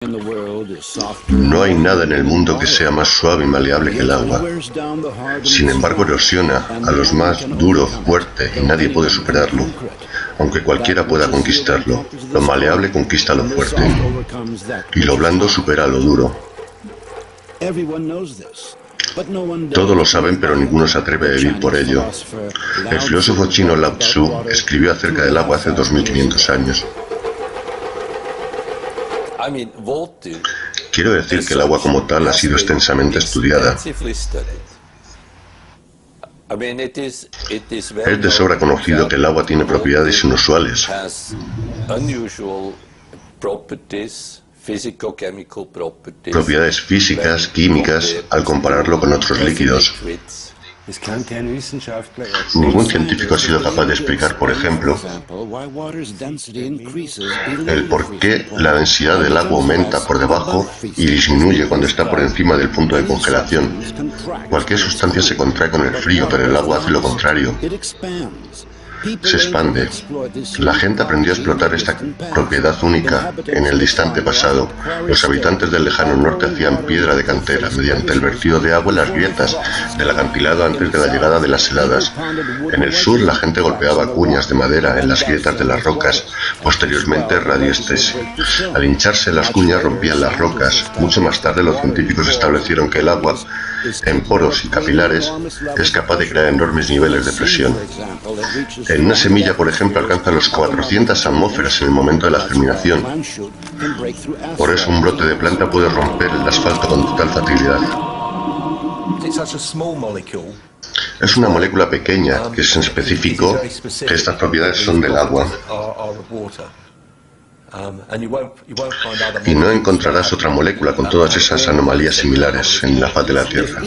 No hay nada en el mundo que sea más suave y maleable que el agua. Sin embargo, erosiona a los más duros, fuerte, y nadie puede superarlo. Aunque cualquiera pueda conquistarlo, lo maleable conquista lo fuerte, y lo blando supera a lo duro. Todos lo saben, pero ninguno se atreve a vivir por ello. El filósofo chino Lao Tzu escribió acerca del agua hace 2500 años. Quiero decir que el agua como tal ha sido extensamente estudiada. Es de sobra conocido que el agua tiene propiedades inusuales. Propiedades físicas, químicas, al compararlo con otros líquidos. Ningún científico ha sido capaz de explicar, por ejemplo, el por qué la densidad del agua aumenta por debajo y disminuye cuando está por encima del punto de congelación. Cualquier sustancia se contrae con el frío, pero el agua hace lo contrario. Se expande. La gente aprendió a explotar esta propiedad única en el distante pasado. Los habitantes del lejano norte hacían piedra de cantera mediante el vertido de agua en las grietas del acantilado antes de la llegada de las heladas. En el sur la gente golpeaba cuñas de madera en las grietas de las rocas, posteriormente radiestesia. Al hincharse las cuñas rompían las rocas. Mucho más tarde los científicos establecieron que el agua, en poros y capilares, es capaz de crear enormes niveles de presión. En una semilla, por ejemplo, alcanza los 400 atmósferas en el momento de la germinación. Por eso un brote de planta puede romper el asfalto con total facilidad. Es una molécula pequeña que se especificó que estas propiedades son del agua. Y no encontrarás otra molécula con todas esas anomalías similares en la faz de la Tierra.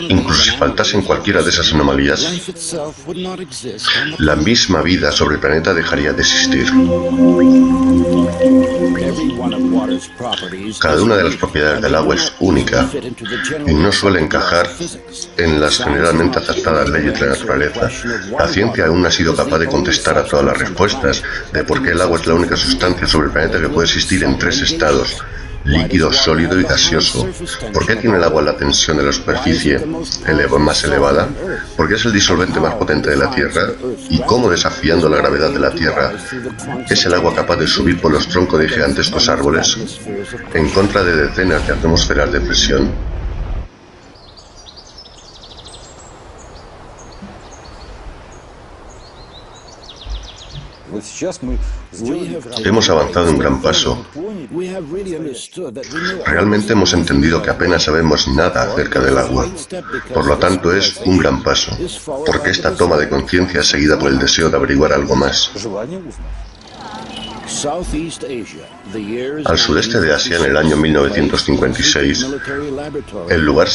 Incluso si faltasen cualquiera de esas anomalías, la misma vida sobre el planeta dejaría de existir. Cada una de las propiedades del agua es única y no suele encajar en las generalmente aceptadas leyes de la naturaleza. La ciencia aún no ha sido capaz de contestar a todas las respuestas de por qué el agua es la única sustancia sobre el planeta que puede existir en tres estados: líquido, sólido y gaseoso. ¿Por qué tiene el agua la tensión de la superficie más elevada? ¿Por qué es el disolvente más potente de la Tierra? ¿Y cómo, desafiando la gravedad de la Tierra, es el agua capaz de subir por los troncos de gigantescos árboles en contra de decenas de atmósferas de presión? Hemos avanzado un gran paso. Realmente hemos entendido que apenas sabemos nada acerca del agua. Por lo tanto, es un gran paso, porque esta toma de conciencia es seguida por el deseo de averiguar algo más. Al sudeste de Asia, en el año 1956, el lugar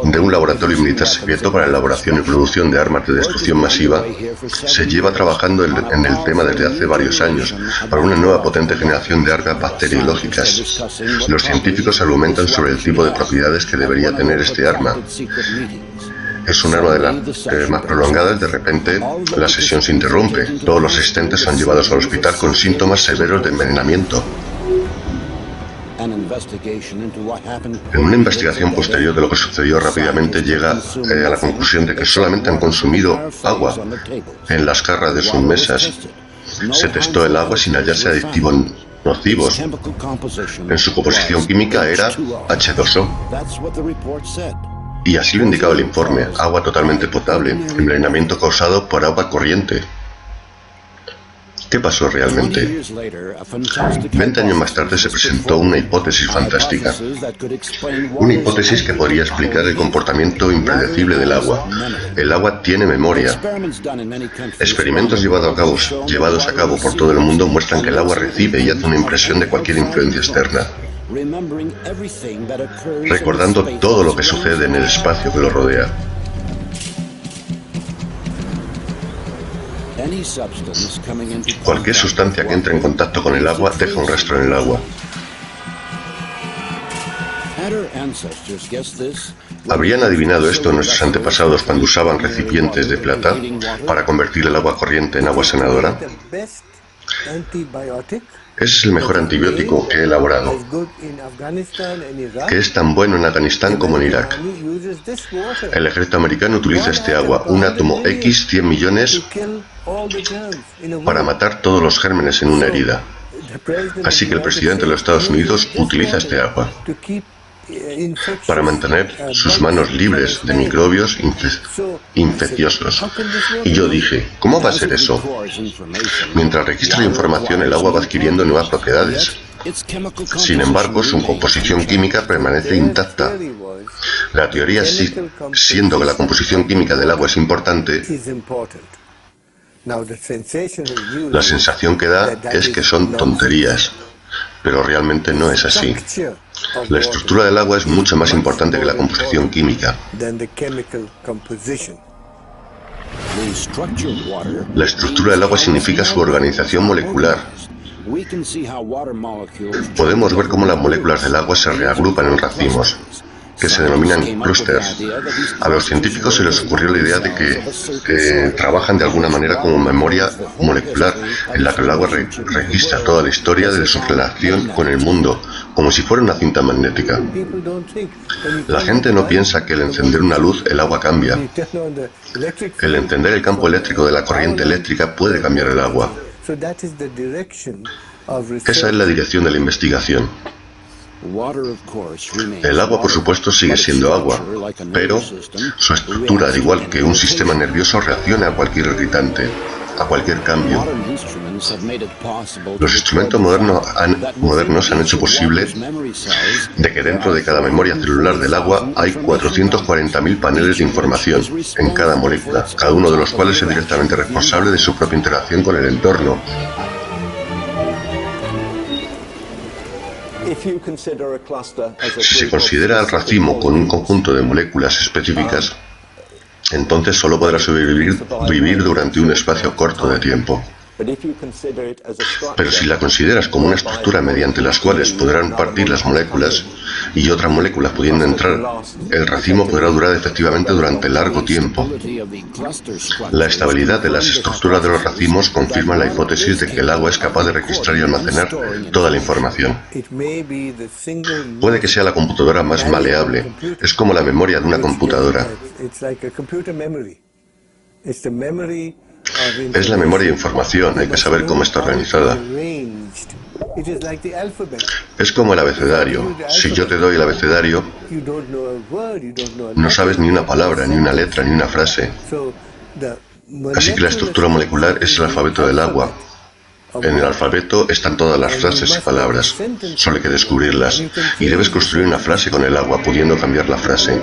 de un laboratorio militar secreto para la elaboración y producción de armas de destrucción masiva se lleva trabajando en el tema desde hace varios años para una nueva potente generación de armas bacteriológicas. Los científicos argumentan sobre el tipo de propiedades que debería tener este arma. Es un arma de las más prolongadas. De repente, la sesión se interrumpe. Todos los asistentes son llevados al hospital con síntomas severos de envenenamiento. En una investigación posterior de lo que sucedió, rápidamente llega a la conclusión de que solamente han consumido agua en las jarras de sus mesas. Se testó el agua sin hallarse aditivos nocivos. En su composición química era H2O. Y así lo indicaba el informe: agua totalmente potable, envenenamiento causado por agua corriente. ¿Qué pasó realmente? 20 años más tarde se presentó una hipótesis fantástica. Una hipótesis que podría explicar el comportamiento impredecible del agua. El agua tiene memoria. Experimentos llevados a cabo por todo el mundo muestran que el agua recibe y hace una impresión de cualquier influencia externa, recordando todo lo que sucede en el espacio que lo rodea. Cualquier sustancia que entre en contacto con el agua deja un rastro en el agua. ¿Habrían adivinado esto nuestros antepasados cuando usaban recipientes de plata para convertir el agua corriente en agua sanadora? Es el mejor antibiótico que he elaborado, que es tan bueno en Afganistán como en Irak. El ejército americano utiliza este agua, un átomo X 100 millones, para matar todos los gérmenes en una herida. Así que el presidente de los Estados Unidos utiliza este agua para mantener sus manos libres de microbios infecciosos. Y yo dije, ¿cómo va a ser eso? Mientras registra la información, el agua va adquiriendo nuevas propiedades. Sin embargo, su composición química permanece intacta. La teoría, siendo que la composición química del agua es importante, la sensación que da es que son tonterías, pero realmente no es así. La estructura del agua es mucho más importante que la composición química. La estructura del agua significa su organización molecular. Podemos ver cómo las moléculas del agua se reagrupan en racimos, que se denominan clústeres. A los científicos se les ocurrió la idea de que trabajan de alguna manera como memoria molecular, en la que el agua registra toda la historia de su relación con el mundo, como si fuera una cinta magnética. La gente no piensa que al encender una luz el agua cambia. El encender el campo eléctrico de la corriente eléctrica puede cambiar el agua. Esa es la dirección de la investigación. El agua, por supuesto, sigue siendo agua, pero su estructura, al igual que un sistema nervioso, reacciona a cualquier irritante, a cualquier cambio. Los instrumentos modernos han hecho posible de que dentro de cada memoria celular del agua hay 440.000 paneles de información en cada molécula, cada uno de los cuales es directamente responsable de su propia interacción con el entorno. Si se considera al racimo con un conjunto de moléculas específicas, entonces solo podrá sobrevivir durante un espacio corto de tiempo. Pero si la consideras como una estructura mediante las cuales podrán partir las moléculas y otras moléculas pudiendo entrar, el racimo podrá durar efectivamente durante largo tiempo. La estabilidad de las estructuras de los racimos confirma la hipótesis de que el agua es capaz de registrar y almacenar toda la información. Puede que sea la computadora más maleable, es como la memoria de una computadora. Es la memoria de información, hay que saber cómo está organizada. Es como el abecedario. Si yo te doy el abecedario, no sabes ni una palabra, ni una letra, ni una frase. Así que la estructura molecular es el alfabeto del agua. En el alfabeto están todas las frases y palabras, solo hay que descubrirlas. Y debes construir una frase con el agua, pudiendo cambiar la frase.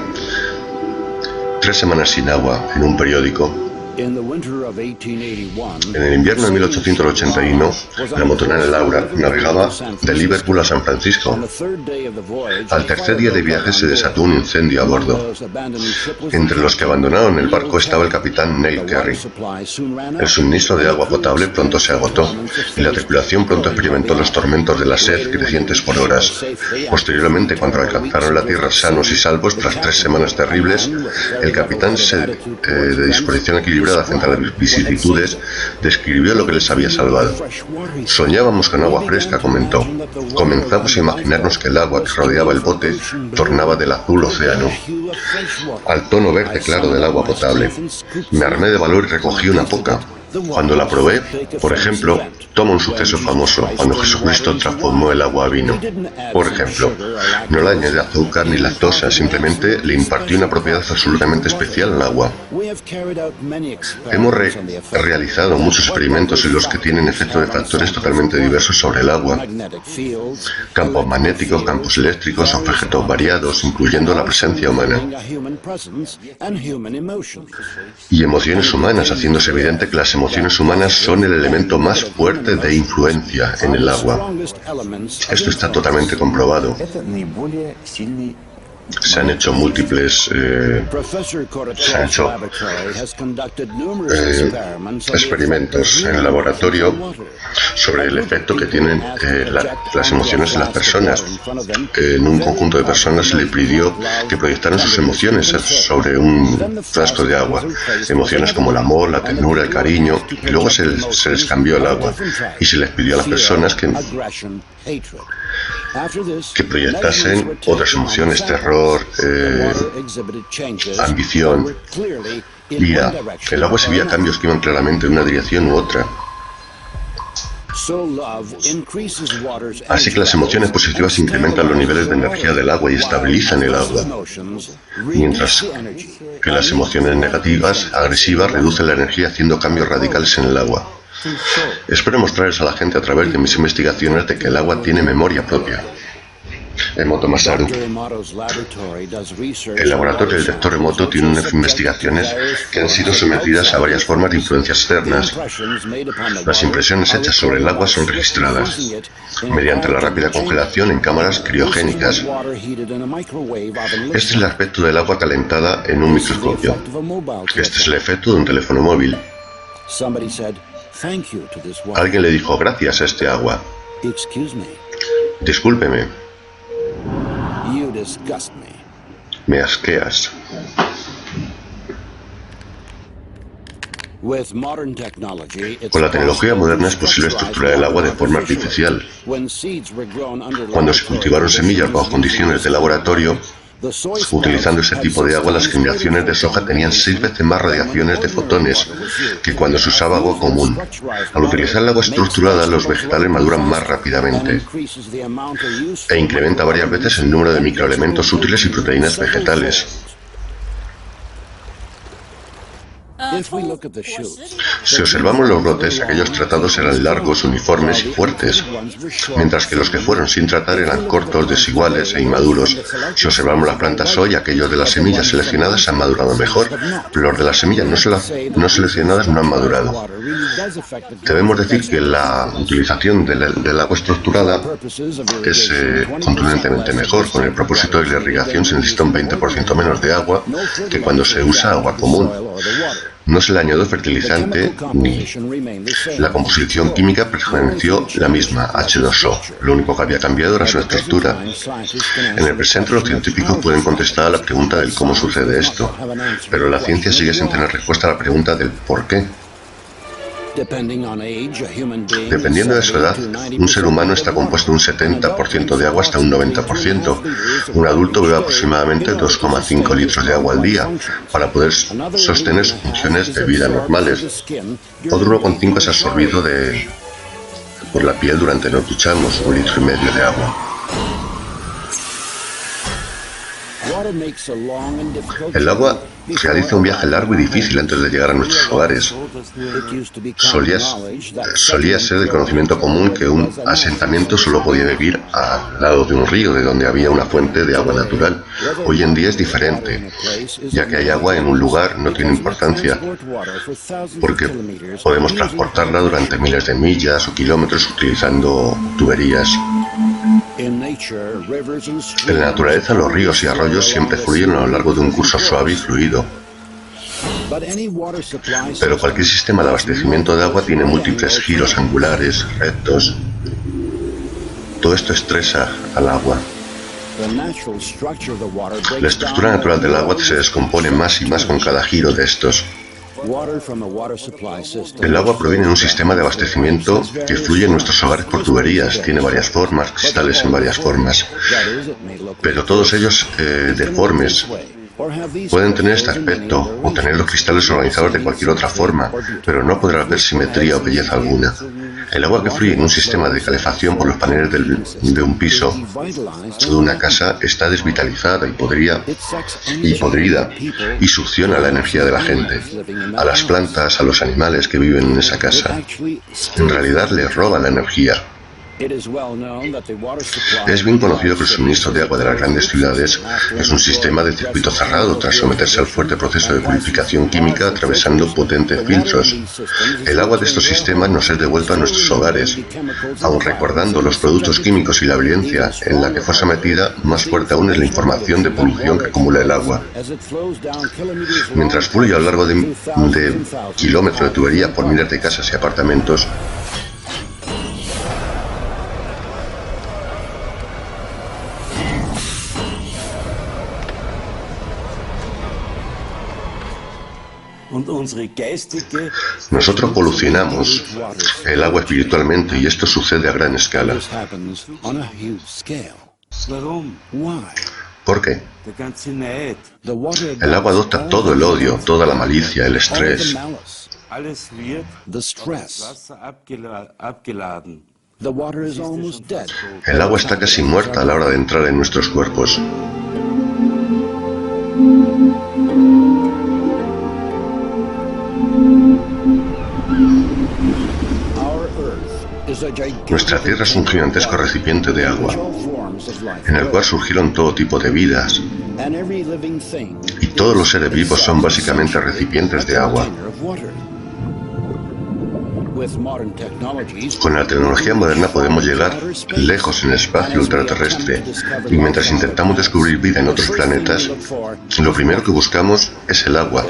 3 semanas sin agua, en un periódico. En el invierno de 1881, la motonera Laura navegaba de Liverpool a San Francisco. Al tercer día de viaje se desató un incendio a bordo. Entre los que abandonaron el barco estaba el capitán Neil Carey. El suministro de agua potable pronto se agotó y la tripulación pronto experimentó los tormentos de la sed crecientes por horas. Posteriormente, cuando alcanzaron la tierra sanos y salvos tras 3 semanas terribles, el capitán, de disposición equilibrada frente a las vicisitudes, describió lo que les había salvado. Soñábamos con agua fresca, comentó. Comenzamos a imaginarnos que el agua que rodeaba el bote tornaba del azul océano al tono verde claro del agua potable. Me armé de valor y recogí una poca. Cuando la probé, por ejemplo, toma un suceso famoso, cuando Jesucristo transformó el agua a vino. Por ejemplo, no le añadió azúcar ni lactosa, simplemente le impartió una propiedad absolutamente especial al agua. Hemos realizado muchos experimentos en los que tienen efecto de factores totalmente diversos sobre el agua. Campos magnéticos, campos eléctricos, objetos variados, incluyendo la presencia humana. Y emociones humanas, haciéndose evidente que las emociones humanas son el elemento más fuerte de influencia en el agua. Esto está totalmente comprobado. Se han hecho múltiples experimentos en el laboratorio sobre el efecto que tienen las emociones en las personas. En un conjunto de personas se le pidió que proyectaran sus emociones sobre un frasco de agua. Emociones como el amor, la ternura, el cariño. Y luego se les cambió el agua y se les pidió a las personas que proyectasen otras emociones, terror, ambición, ira. El agua exhibía cambios que iban claramente en una dirección u otra. Así que las emociones positivas incrementan los niveles de energía del agua y estabilizan el agua, mientras que las emociones negativas, agresivas, reducen la energía haciendo cambios radicales en el agua. Espero mostrarles a la gente a través de mis investigaciones de que el agua tiene memoria propia. Emoto Masaru. El laboratorio del Dr. Emoto tiene unas investigaciones que han sido sometidas a varias formas de influencia externas. Las impresiones hechas sobre el agua son registradas mediante la rápida congelación en cámaras criogénicas. Este es el aspecto del agua calentada en un microscopio. Este es el efecto de un teléfono móvil. Alguien le dijo gracias a este agua. Discúlpeme. Me asqueas. Con la tecnología moderna es posible estructurar el agua de forma artificial. Cuando se cultivaron semillas bajo condiciones de laboratorio, utilizando ese tipo de agua, las generaciones de soja tenían 6 veces más radiaciones de fotones que cuando se usaba agua común. Al utilizar el agua estructurada, los vegetales maduran más rápidamente e incrementa varias veces el número de microelementos útiles y proteínas vegetales. Si observamos los brotes, aquellos tratados eran largos, uniformes y fuertes, mientras que los que fueron sin tratar eran cortos, desiguales e inmaduros. Si observamos las plantas hoy, aquellos de las semillas seleccionadas han madurado mejor, pero los de las semillas no seleccionadas no han madurado. Debemos decir que la utilización del agua estructurada es contundentemente mejor. Con el propósito de la irrigación se necesita un 20% menos de agua que cuando se usa agua común. No se le añadió fertilizante ni la composición química permaneció la misma, H2O. Lo único que había cambiado era su estructura. En el presente los científicos pueden contestar a la pregunta del cómo sucede esto, pero la ciencia sigue sin tener respuesta a la pregunta del por qué. Dependiendo de su edad, un ser humano está compuesto de un 70% de agua hasta un 90%. Un adulto bebe aproximadamente 2,5 litros de agua al día para poder sostener sus funciones de vida normales. Otro 1,5 es absorbido por la piel durante nos duchamos, 1,5 litros de agua. El agua realiza un viaje largo y difícil antes de llegar a nuestros hogares. Solía ser del conocimiento común que un asentamiento solo podía vivir al lado de un río, de donde había una fuente de agua natural. Hoy en día es diferente, ya que hay agua en un lugar no tiene importancia, porque podemos transportarla durante miles de millas o kilómetros utilizando tuberías. En la naturaleza, los ríos y arroyos siempre fluyen a lo largo de un curso suave y fluido. Pero cualquier sistema de abastecimiento de agua tiene múltiples giros angulares, rectos. Todo esto estresa al agua. La estructura natural del agua se descompone más y más con cada giro de estos. El agua proviene de un sistema de abastecimiento que fluye en nuestros hogares por tuberías. Tiene varias formas, cristales en varias formas, pero todos ellos deformes. Pueden tener este aspecto o tener los cristales organizados de cualquier otra forma, pero no podrá haber simetría o belleza alguna. El agua que fluye en un sistema de calefacción por los paneles de un piso o de una casa está desvitalizada y podrida y succiona la energía de la gente, a las plantas, a los animales que viven en esa casa. En realidad les roba la energía. Es bien conocido que el suministro de agua de las grandes ciudades es un sistema de circuito cerrado tras someterse al fuerte proceso de purificación química atravesando potentes filtros. El agua de estos sistemas nos es devuelta a nuestros hogares, aun recordando los productos químicos y la violencia en la que fue sometida, más fuerte aún es la información de polución que acumula el agua. Mientras fluye a lo largo de kilómetros de tubería por miles de casas y apartamentos, nosotros polucionamos el agua espiritualmente y esto sucede a gran escala. ¿Por qué? El agua adopta todo el odio, toda la malicia, el estrés. El agua está casi muerta a la hora de entrar en nuestros cuerpos. Nuestra Tierra es un gigantesco recipiente de agua, en el cual surgieron todo tipo de vidas, y todos los seres vivos son básicamente recipientes de agua. Con la tecnología moderna podemos llegar lejos en el espacio ultraterrestre, y mientras intentamos descubrir vida en otros planetas, lo primero que buscamos es el agua,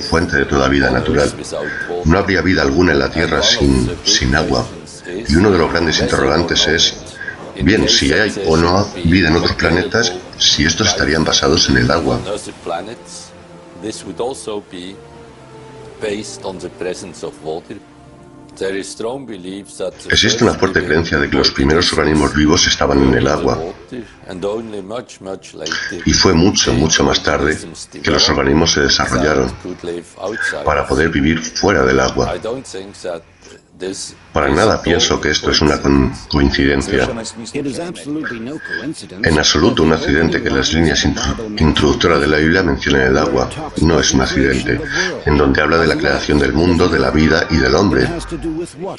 fuente de toda vida natural. No habría vida alguna en la Tierra sin agua. Y uno de los grandes interrogantes es, bien, si hay o no vida en otros planetas, si estos estarían basados en el agua. Existe una fuerte creencia de que los primeros organismos vivos estaban en el agua, y fue mucho más tarde que los organismos se desarrollaron para poder vivir fuera del agua. Para nada pienso que esto es una coincidencia. En absoluto un accidente que las líneas introductoras de la Biblia mencionen el agua. No es un accidente, en donde habla de la creación del mundo, de la vida y del hombre.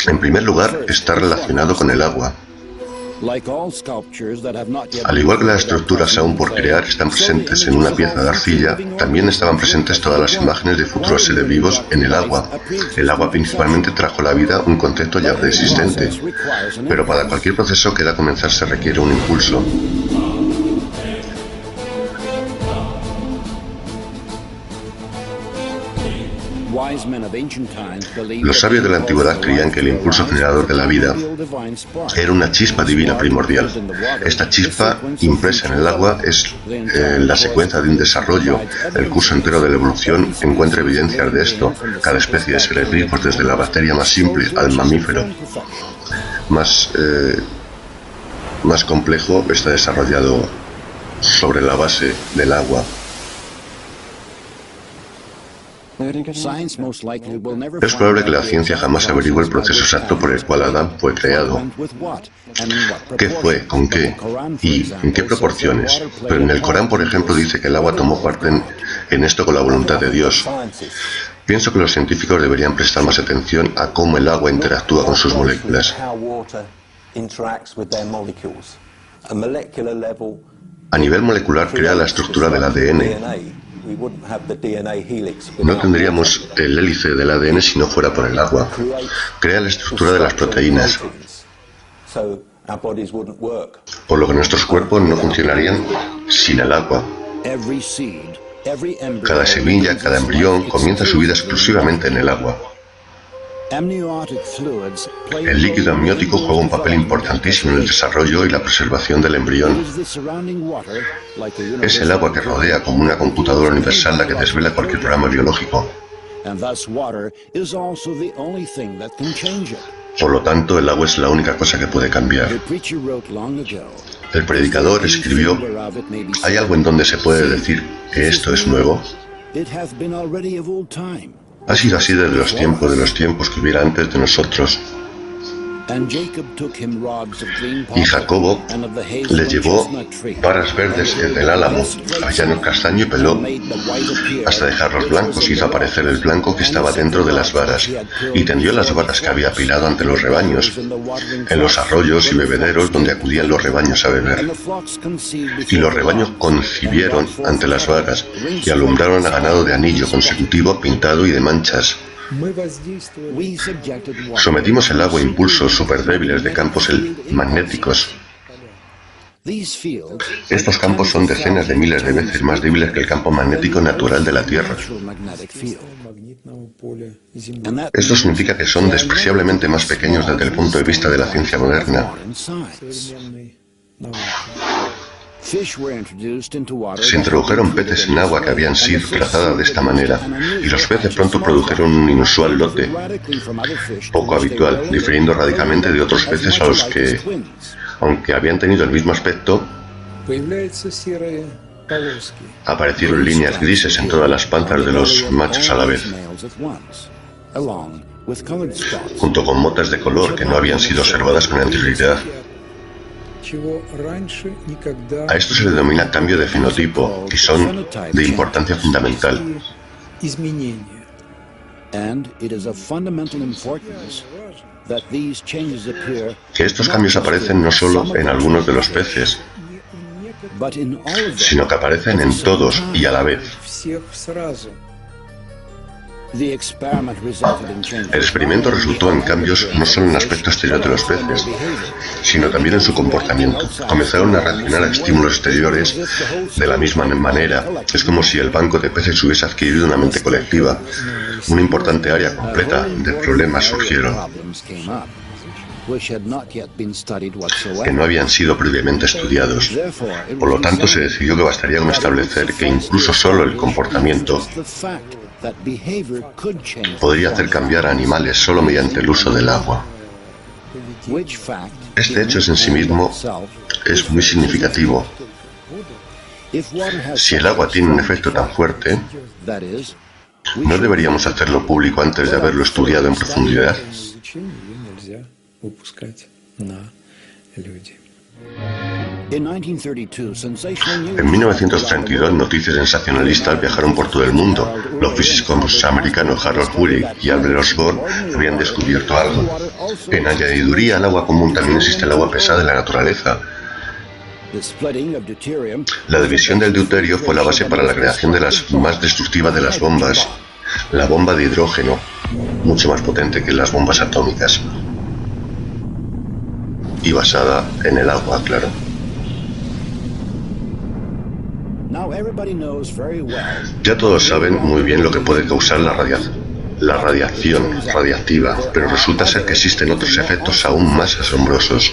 En primer lugar, está relacionado con el agua. Al igual que las estructuras aún por crear están presentes en una pieza de arcilla, también estaban presentes todas las imágenes de futuros seres vivos en el agua. El agua principalmente trajo a la vida un concepto ya preexistente, pero para cualquier proceso que da a comenzar se requiere un impulso. Los sabios de la antigüedad creían que el impulso generador de la vida era una chispa divina primordial. Esta chispa impresa en el agua es la secuencia de un desarrollo. El curso entero de la evolución encuentra evidencias de esto. Cada especie de seres vivos, desde la bacteria más simple al mamífero más complejo, está desarrollado sobre la base del agua. Es probable que la ciencia jamás averigüe el proceso exacto por el cual Adán fue creado. ¿Qué fue? ¿Con qué? ¿Y en qué proporciones? Pero en el Corán, por ejemplo, dice que el agua tomó parte en esto con la voluntad de Dios. Pienso que los científicos deberían prestar más atención a cómo el agua interactúa con sus moléculas. A nivel molecular crea la estructura del ADN. No tendríamos el hélice del ADN si no fuera por el agua. Crea la estructura de las proteínas, por lo que nuestros cuerpos no funcionarían sin el agua. Cada semilla, cada embrión comienza su vida exclusivamente en el agua. El líquido amniótico juega un papel importantísimo en el desarrollo y la preservación del embrión. Es el agua que rodea como una computadora universal la que desvela cualquier programa biológico. Por lo tanto, el agua es la única cosa que puede cambiar. El predicador escribió: ¿hay algo en donde se puede decir que esto es nuevo? Ha sido así desde los tiempos que hubiera antes de nosotros. Y Jacobo le llevó varas verdes del álamo, avellanos, castaño y peló, hasta dejarlos blancos. Hizo aparecer el blanco que estaba dentro de las varas, y tendió las varas que había apilado ante los rebaños, en los arroyos y bebederos donde acudían los rebaños a beber. Y los rebaños concibieron ante las varas, y alumbraron a ganado de anillo consecutivo, pintado y de manchas. Sometimos el agua a impulsos superdébiles de campos magnéticos. Estos campos son decenas de miles de veces más débiles que el campo magnético natural de la Tierra. Esto significa que son despreciablemente más pequeños desde el punto de vista de la ciencia moderna. Se introdujeron peces en agua que habían sido trazadas de esta manera, y los peces pronto produjeron un inusual lote, poco habitual, difiriendo radicalmente de otros peces a los que, aunque habían tenido el mismo aspecto, aparecieron líneas grises en todas las panzas de los machos a la vez, junto con motas de color que no habían sido observadas con anterioridad. A esto se le denomina cambio de fenotipo, y son de importancia fundamental. Que estos cambios aparecen no solo en algunos de los peces, sino que aparecen en todos y a la vez. El experimento resultó en cambios no solo en el aspecto exterior de los peces, sino también en su comportamiento. Comenzaron a reaccionar a estímulos exteriores de la misma manera. Es como si el banco de peces hubiese adquirido una mente colectiva. Una importante área completa de problemas surgieron, que no habían sido previamente estudiados. Por lo tanto, se decidió que bastaría con establecer que incluso solo el comportamiento podría hacer cambiar a animales solo mediante el uso del agua. Este hecho en sí mismo es muy significativo. Si el agua tiene un efecto tan fuerte, ¿no deberíamos hacerlo público antes de haberlo estudiado en profundidad? En 1932, noticias sensacionalistas viajaron por todo el mundo. Los físicos americanos Harold Urey y Albert Osborne habían descubierto algo. En añadiduría al agua común también existe el agua pesada de la naturaleza. La división del deuterio fue la base para la creación de las más destructivas de las bombas, la bomba de hidrógeno, mucho más potente que las bombas atómicas. Y basada en el agua, claro. Ya todos saben muy bien lo que puede causar la radiación radiactiva, pero resulta ser que existen otros efectos aún más asombrosos.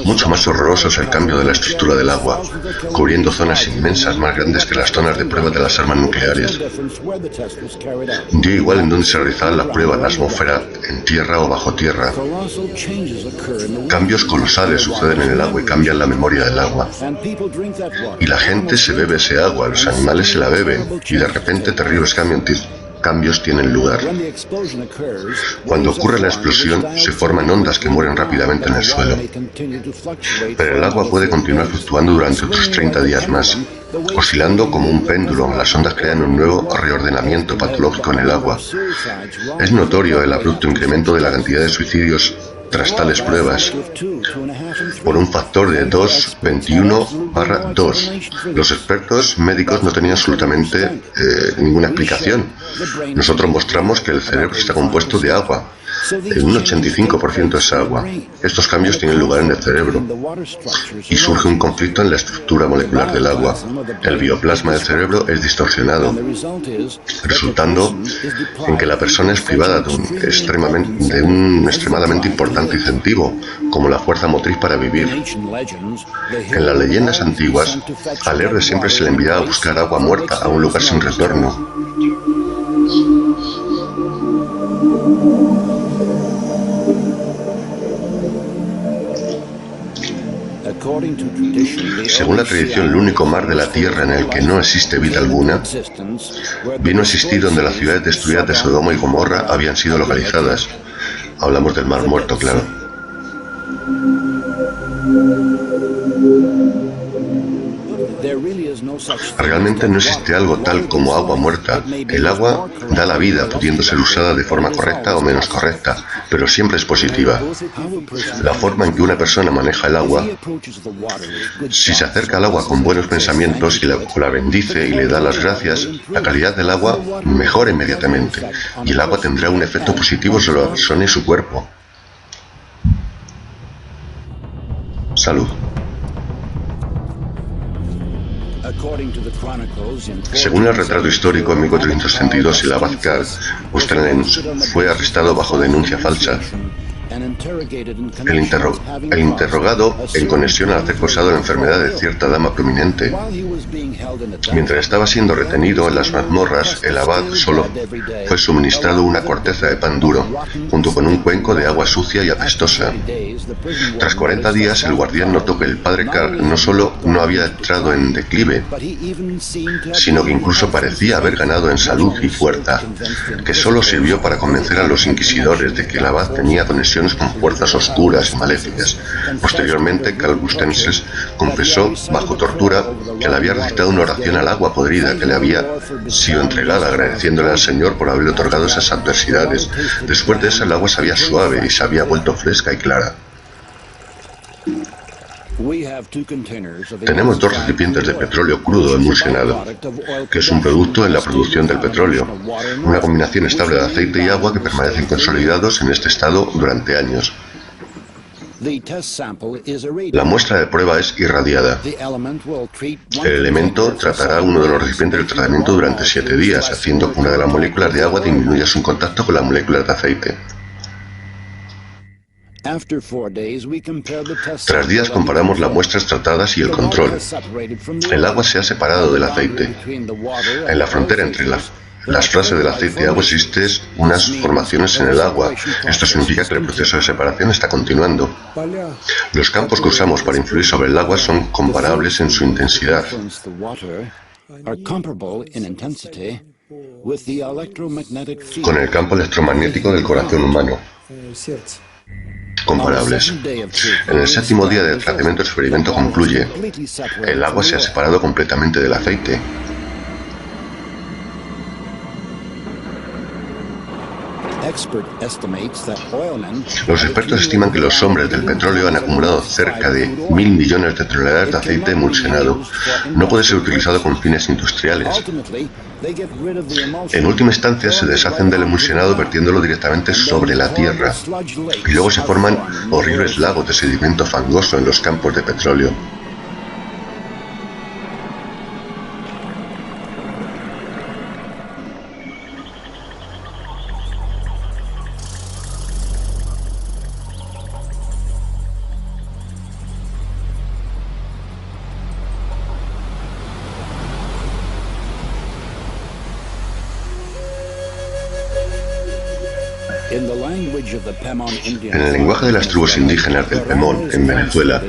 Mucho más horroroso es el cambio de la estructura del agua, cubriendo zonas inmensas más grandes que las zonas de prueba de las armas nucleares. Dio igual en dónde se realizaban las pruebas, en la atmósfera, en tierra o bajo tierra. Cambios colosales suceden en el agua y cambian la memoria del agua. Y la gente se bebe ese agua, los animales se la beben, y de repente terribles cambios tienen lugar. Cuando ocurre la explosión, se forman ondas que mueren rápidamente en el suelo. Pero el agua puede continuar fluctuando durante otros 30 días más, oscilando como un péndulo. Las ondas crean un nuevo reordenamiento patológico en el agua. Es notorio el abrupto incremento de la cantidad de suicidios tras tales pruebas, por un factor de 2,21/2. Los expertos médicos no tenían absolutamente ninguna explicación. Nosotros mostramos que el cerebro está compuesto de agua. Un 85% es agua. Estos cambios tienen lugar en el cerebro y surge un conflicto en la estructura molecular del agua. El bioplasma del cerebro es distorsionado, resultando en que la persona es privada de un extremadamente importante incentivo, como la fuerza motriz para vivir. En las leyendas antiguas, al héroe siempre se le enviaba a buscar agua muerta a un lugar sin retorno. Según la tradición, el único mar de la tierra en el que no existe vida alguna vino a existir donde las ciudades destruidas de Sodoma y Gomorra habían sido localizadas. Hablamos del Mar Muerto, claro. Realmente no existe algo tal como agua muerta. El agua da la vida, pudiendo ser usada de forma correcta o menos correcta, pero siempre es positiva. La forma en que una persona maneja el agua, si se acerca al agua con buenos pensamientos y la bendice y le da las gracias, la calidad del agua mejora inmediatamente y el agua tendrá un efecto positivo sobre la persona y su cuerpo. Salud. Según el retrato histórico, en 1432 el abad Karl Oesterlens fue arrestado bajo denuncia falsa. El interrogado en conexión al hacer posado la enfermedad de cierta dama prominente. Mientras estaba siendo retenido en las mazmorras, el abad solo fue suministrado una corteza de pan duro, junto con un cuenco de agua sucia y apestosa. Tras 40 días, el guardián notó que el padre Karl no solo no había entrado en declive, sino que incluso parecía haber ganado en salud y fuerza, que solo sirvió para convencer a los inquisidores de que el abad tenía conexiones con fuerzas oscuras y maléficas. Posteriormente, Karl Oesterlens confesó, bajo tortura, que le había recitado una oración al agua podrida que le había sido entregada, agradeciéndole al Señor por haberle otorgado esas adversidades. Después de eso, el agua sabía suave y se había vuelto fresca y clara. Tenemos 2 recipientes de petróleo crudo emulsionado, que es un producto en la producción del petróleo, una combinación estable de aceite y agua que permanecen consolidados en este estado durante años. La muestra de prueba es irradiada. El elemento tratará uno de los recipientes del tratamiento durante 7 días, haciendo que una de las moléculas de agua disminuya su contacto con las moléculas de aceite. Tras días comparamos las muestras tratadas y el control. El agua se ha separado del aceite. En la frontera entre las fases del aceite y agua existen unas formaciones en el agua. Esto significa que el proceso de separación está continuando. Los campos que usamos para influir sobre el agua son comparables en su intensidad. Con el campo electromagnético del corazón humano. Comparables. En el 7º día del tratamiento, el experimento concluye: el agua se ha separado completamente del aceite. Los expertos estiman que los hombres del petróleo han acumulado cerca de 1.000 millones de toneladas de aceite emulsionado. No puede ser utilizado con fines industriales. En última instancia, se deshacen del emulsionado vertiéndolo directamente sobre la tierra, y luego se forman horribles lagos de sedimento fangoso en los campos de petróleo. En el lenguaje de las tribus indígenas del Pemón, en Venezuela,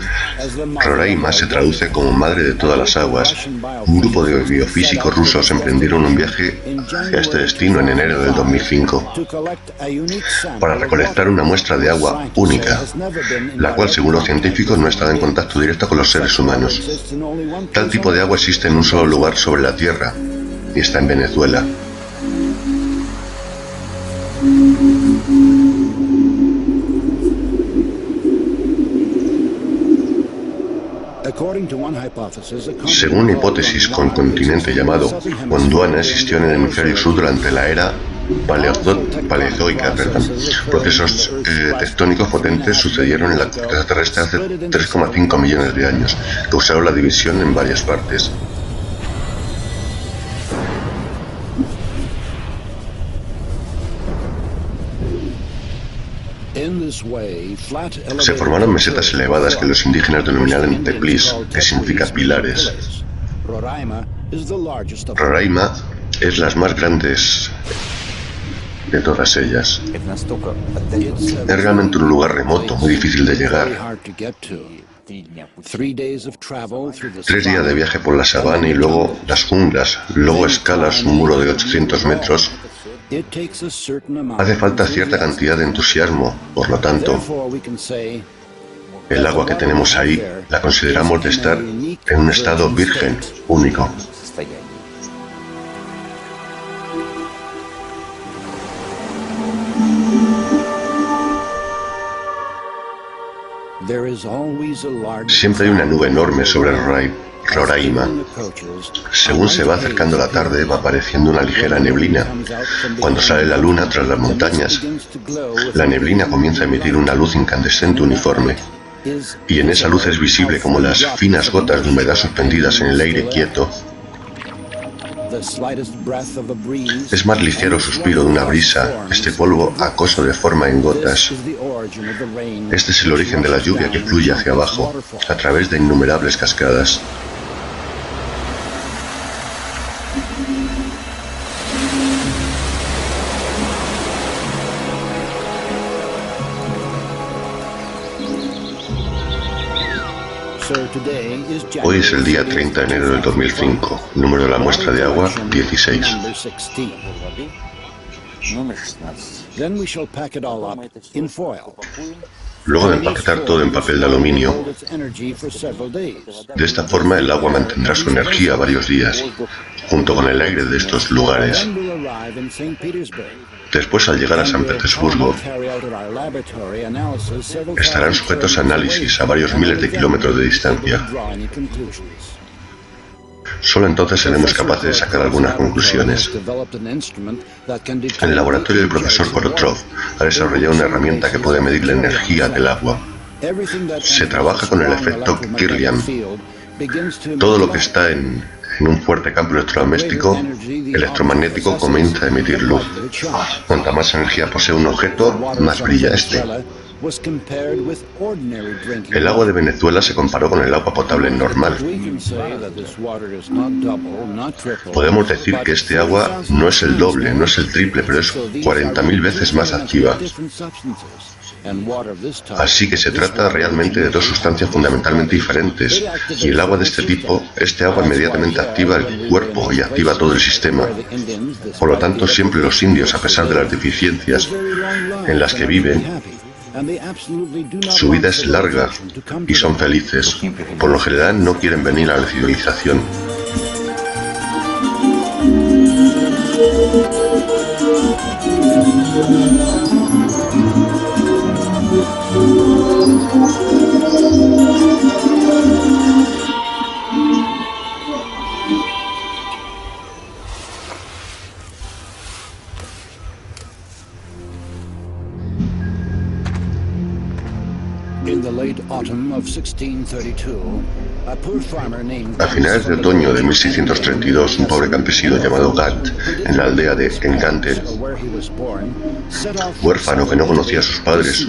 Roraima se traduce como madre de todas las aguas. Un grupo de biofísicos rusos emprendieron un viaje hacia este destino en enero del 2005 para recolectar una muestra de agua única, la cual, según los científicos, no ha estado en contacto directo con los seres humanos. Tal tipo de agua existe en un solo lugar sobre la Tierra, y está en Venezuela. Según una hipótesis, con continente llamado Gondwana existió en el hemisferio sur durante la era paleozoica. Procesos tectónicos potentes sucedieron en la corteza terrestre hace 3,5 millones de años, que causaron la división en varias partes. Se formaron mesetas elevadas que los indígenas denominaron teplis, que significa pilares. Roraima es las más grandes de todas ellas. Es realmente un lugar remoto, muy difícil de llegar. 3 días de viaje por la sabana y luego las junglas, luego escalas un muro de 800 metros Hace falta cierta cantidad de entusiasmo, por lo tanto, el agua que tenemos ahí la consideramos de estar en un estado virgen, único. Siempre hay una nube enorme sobre el Roraima. Según se va acercando la tarde, va apareciendo una ligera neblina. Cuando sale la luna tras las montañas, la neblina comienza a emitir una luz incandescente uniforme. Y en esa luz es visible como las finas gotas de humedad suspendidas en el aire quieto. Es más ligero suspiro de una brisa, este polvo acoso de forma en gotas. Este es el origen de la lluvia que fluye hacia abajo, a través de innumerables cascadas. Hoy es el día 30 de enero del 2005, número de la muestra de agua 16. Luego de empaquetar todo en papel de aluminio, de esta forma el agua mantendrá su energía varios días, junto con el aire de estos lugares. Después, al llegar a San Petersburgo, estarán sujetos a análisis a varios miles de kilómetros de distancia. Solo entonces seremos capaces de sacar algunas conclusiones. En el laboratorio del profesor Korotrov ha desarrollado una herramienta que puede medir la energía del agua. Se trabaja con el efecto Kirlian. Todo lo que está en un fuerte campo electromagnético comienza a emitir luz. Cuanta más energía posee un objeto, más brilla este. El agua de Venezuela se comparó con el agua potable normal. Podemos decir que este agua no es el doble, no es el triple, pero es 40.000 veces más activa. Así que se trata realmente de dos sustancias fundamentalmente diferentes, y el agua de este tipo, este agua inmediatamente activa el cuerpo y activa todo el sistema. Por lo tanto, siempre los indios, a pesar de las deficiencias en las que viven, su vida es larga y son felices. Por lo general no quieren venir a la civilización. A finales de otoño de 1632, un pobre campesino llamado Gat, en la aldea de Engante, huérfano que no conocía a sus padres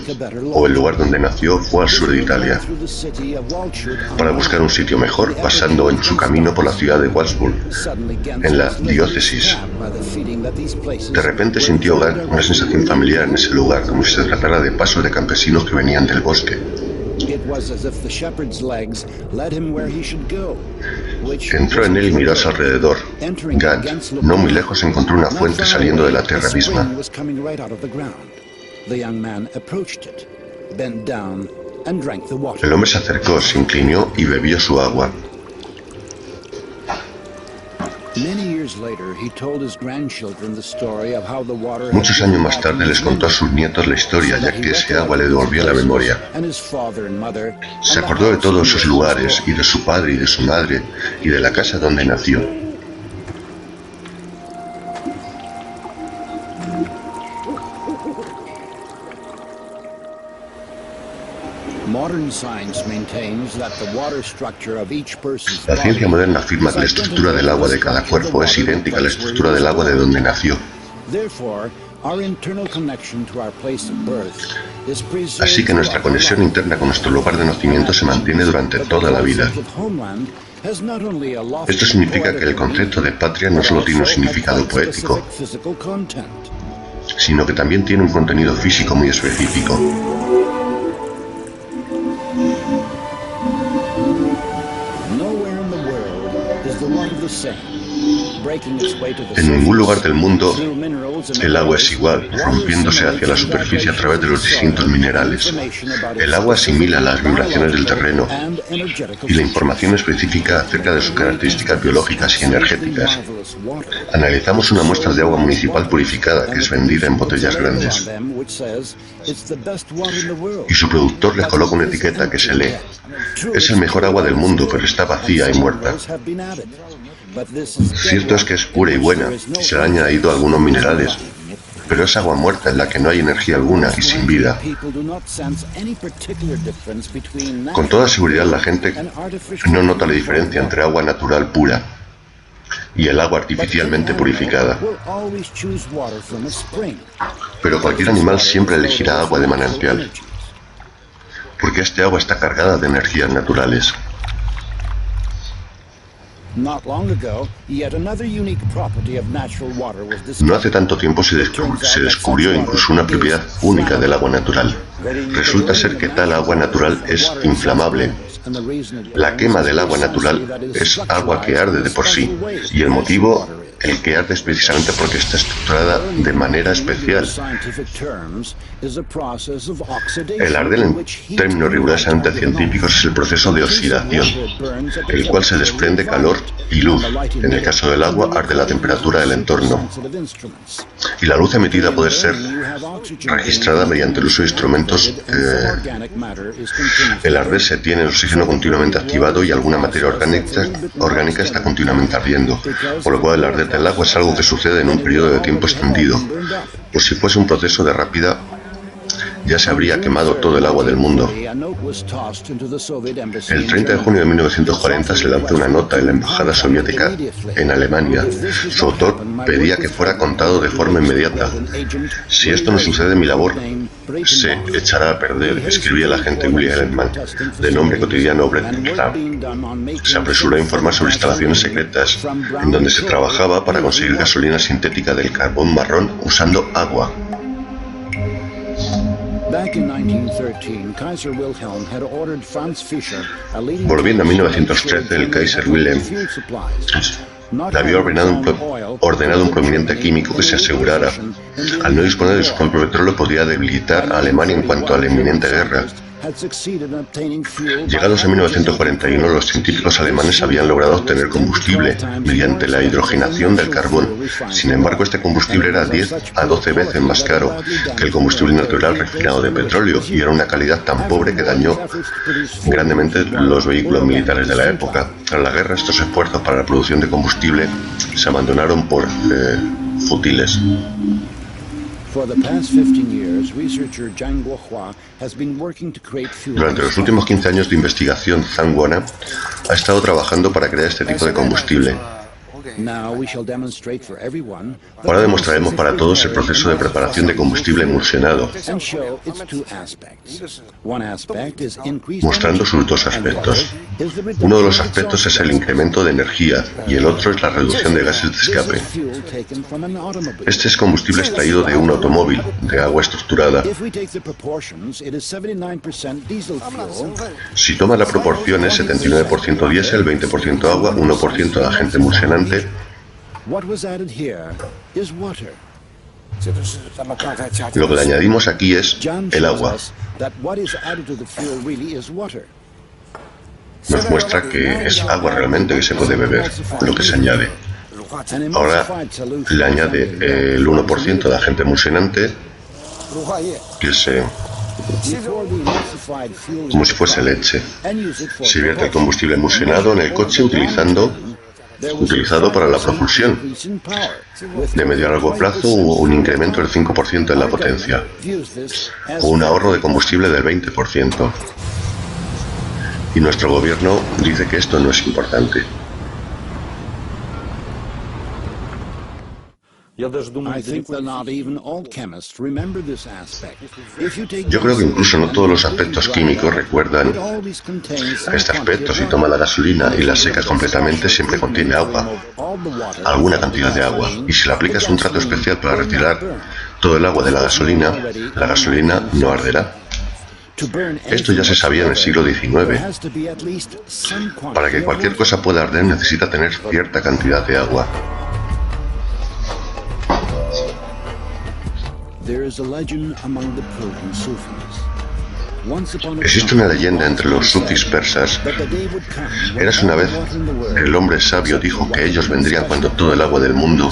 o el lugar donde nació, fue al sur de Italia para buscar un sitio mejor, pasando en su camino por la ciudad de Wadsworth, en la diócesis. De repente sintió Gat una sensación familiar en ese lugar, como si se tratara de pasos de campesinos que venían del bosque. Entró en él y miró a su alrededor. Gat, no muy lejos, encontró una fuente saliendo de la tierra misma. El hombre se acercó, se inclinó y bebió su agua. Muchos años más tarde les contó a sus nietos la historia, ya que ese agua le devolvió la memoria. Se acordó de todos esos lugares, y de su padre y de su madre, y de la casa donde nació. La ciencia moderna afirma que la estructura del agua de cada cuerpo es idéntica a la estructura del agua de donde nació. Así que nuestra conexión interna con nuestro lugar de nacimiento se mantiene durante toda la vida. Esto significa que el concepto de patria no solo tiene un significado poético, sino que también tiene un contenido físico muy específico. En ningún lugar del mundo el agua es igual, rompiéndose hacia la superficie a través de los distintos minerales. El agua asimila las vibraciones del terreno y la información específica acerca de sus características biológicas y energéticas. Analizamos una muestra de agua municipal purificada que es vendida en botellas grandes. Y su productor le coloca una etiqueta que se lee: es el mejor agua del mundo, pero está vacía y muerta. Cierto es que es pura y buena, y se le han añadido algunos minerales, pero es agua muerta en la que no hay energía alguna y sin vida. Con toda seguridad la gente no nota la diferencia entre agua natural pura y el agua artificialmente purificada. Pero cualquier animal siempre elegirá agua de manantial, porque este agua está cargada de energías naturales. No hace tanto tiempo se descubrió incluso una propiedad única del agua natural. Resulta ser que tal agua natural es inflamable. La quema del agua natural es agua que arde de por sí, y el motivo, el que arde, es precisamente porque está estructurada de manera especial. El arder, en términos rigurosamente científicos, es el proceso de oxidación, el cual se desprende calor y luz. En el caso del agua, arde la temperatura del entorno. Y la luz emitida puede ser registrada mediante el uso de instrumentos. El arder se tiene el oxígeno continuamente activado y alguna materia orgánica está continuamente ardiendo, por lo cual el arder del agua es algo que sucede en un periodo de tiempo extendido. Por si fuese un proceso de rápida, ya se habría quemado todo el agua del mundo. El 30 de junio de 1940 se lanzó una nota en la embajada soviética en Alemania. Su autor pedía que fuera contado de forma inmediata. Si esto no sucede, mi labor se echará a perder, escribía el agente William Ellerman, de nombre cotidiano Brett Rapp. Se apresuró a informar sobre instalaciones secretas en donde se trabajaba para conseguir gasolina sintética del carbón marrón usando agua. Volviendo a 1913, el Kaiser Wilhelm le había ordenado un prominente químico que se asegurara, al no disponer de su propio petróleo, podía debilitar a Alemania en cuanto a la inminente guerra. Llegados a 1941, los científicos alemanes habían logrado obtener combustible mediante la hidrogenación del carbón. Sin embargo, este combustible era 10 a 12 veces más caro que el combustible natural refinado de petróleo y era una calidad tan pobre que dañó grandemente los vehículos militares de la época. Tras la guerra, estos esfuerzos para la producción de combustible se abandonaron por fútiles. Durante los últimos 15 años de investigación, Zhang Guana ha estado trabajando para crear este tipo de combustible. Ahora demostraremos para todos el proceso de preparación de combustible emulsionado, mostrando sus dos aspectos. Uno de los aspectos es el incremento de energía y el otro es la reducción de gases de escape. Este es combustible extraído de un automóvil, de agua estructurada. Si toma la proporción es 79% diésel, 20% agua, 1% de agente emulsionante. Lo que le añadimos aquí es el agua. Nos muestra que es agua realmente que se puede beber, lo que se añade. Ahora le añade el 1% de agente emulsionante, que es como si fuese leche. Se vierte el combustible emulsionado en el coche utilizado para la propulsión. De medio a largo plazo hubo un incremento del 5% en la potencia, o un ahorro de combustible del 20%. Y nuestro gobierno dice que esto no es importante. Yo creo que incluso no todos los aspectos químicos recuerdan a este aspecto. Si toma la gasolina y la secas completamente, siempre contiene agua, alguna cantidad de agua. Y si le aplicas un trato especial para retirar todo el agua de la gasolina no arderá. Esto ya se sabía en el siglo XIX. Para que cualquier cosa pueda arder necesita tener cierta cantidad de agua. Existe una leyenda entre los sufis persas. Érase una vez el hombre sabio dijo que ellos vendrían cuando todo el agua del mundo,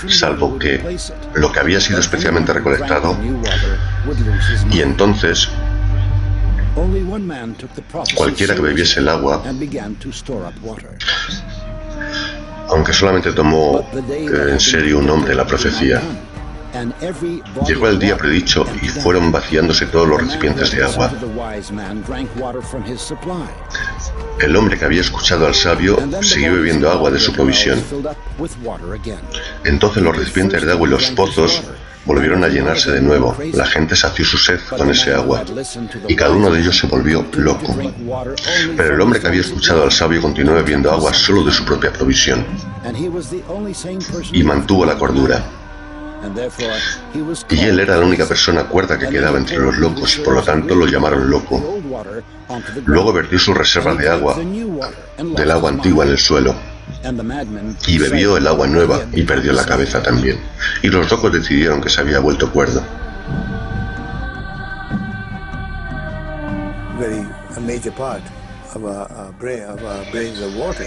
salvo que lo que había sido especialmente recolectado, y entonces cualquiera que bebiese el agua, aunque solamente tomó en serio un hombre la profecía, llegó el día predicho y fueron vaciándose todos los recipientes de agua. El hombre que había escuchado al sabio siguió bebiendo agua de su provisión. Entonces los recipientes de agua y los pozos volvieron a llenarse de nuevo. La gente sació su sed con ese agua y cada uno de ellos se volvió loco. Pero el hombre que había escuchado al sabio continuó bebiendo agua solo de su propia provisión y mantuvo la cordura. Y él era la única persona cuerda que quedaba entre los locos, por lo tanto lo llamaron loco. Luego vertió sus reservas de agua, del agua antigua en el suelo, y bebió el agua nueva y perdió la cabeza también. Y los locos decidieron que se había vuelto cuerdo.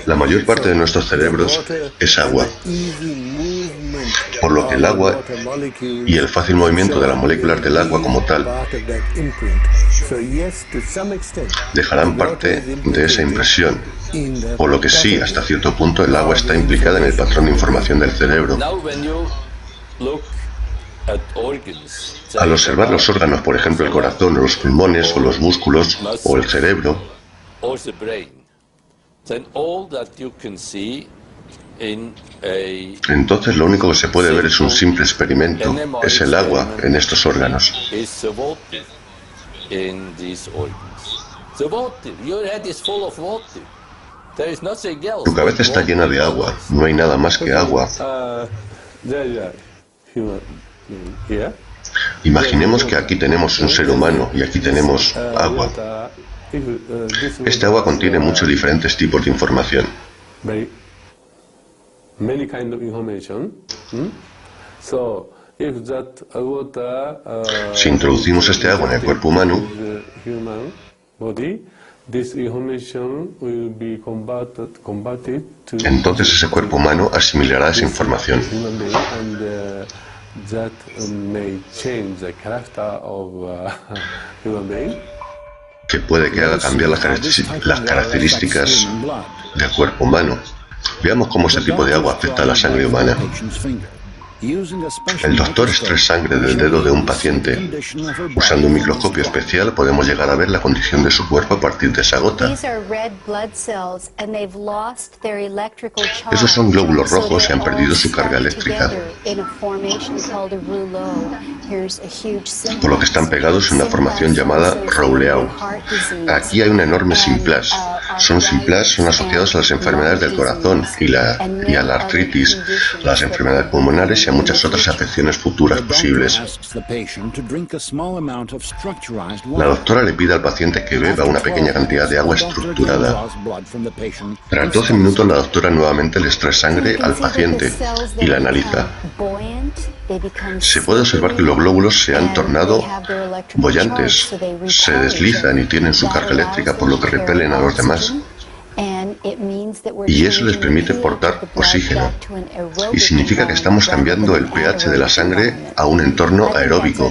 La mayor parte de nuestros cerebros es agua, por lo que el agua y el fácil movimiento de las moléculas del agua como tal dejarán parte de esa impresión, por lo que sí, hasta cierto punto el agua está implicada en el patrón de información del cerebro. Al observar los órganos, por ejemplo el corazón o los pulmones o los músculos o el cerebro, entonces lo único que se puede ver es un simple experimento, es el agua en estos órganos. Tu cabeza está llena de agua, no hay nada más que agua. Imaginemos que aquí tenemos un ser humano y aquí tenemos agua. Este agua contiene muchos diferentes tipos de información. Si introducimos este agua en el cuerpo humano, entonces ese cuerpo humano asimilará esa información. Que puede que haga cambiar las características del cuerpo humano. Veamos cómo este tipo de agua afecta a la sangre humana. El doctor extrae sangre del dedo de un paciente. Usando un microscopio especial podemos llegar a ver la condición de su cuerpo a partir de esa gota. Esos son glóbulos rojos y han perdido su carga eléctrica, por lo que están pegados en una formación llamada Rouleau. Aquí hay una enorme simplas. Son asociados a las enfermedades del corazón y a la artritis, las enfermedades pulmonares y a muchas otras afecciones futuras posibles. La doctora le pide al paciente que beba una pequeña cantidad de agua estructurada. Tras 12 minutos la doctora nuevamente le extrae sangre al paciente y la analiza. Se puede observar que los glóbulos se han tornado bollantes, se deslizan y tienen su carga eléctrica, por lo que repelen a los demás. Y eso les permite portar oxígeno. Y significa que estamos cambiando el pH de la sangre a un entorno aeróbico,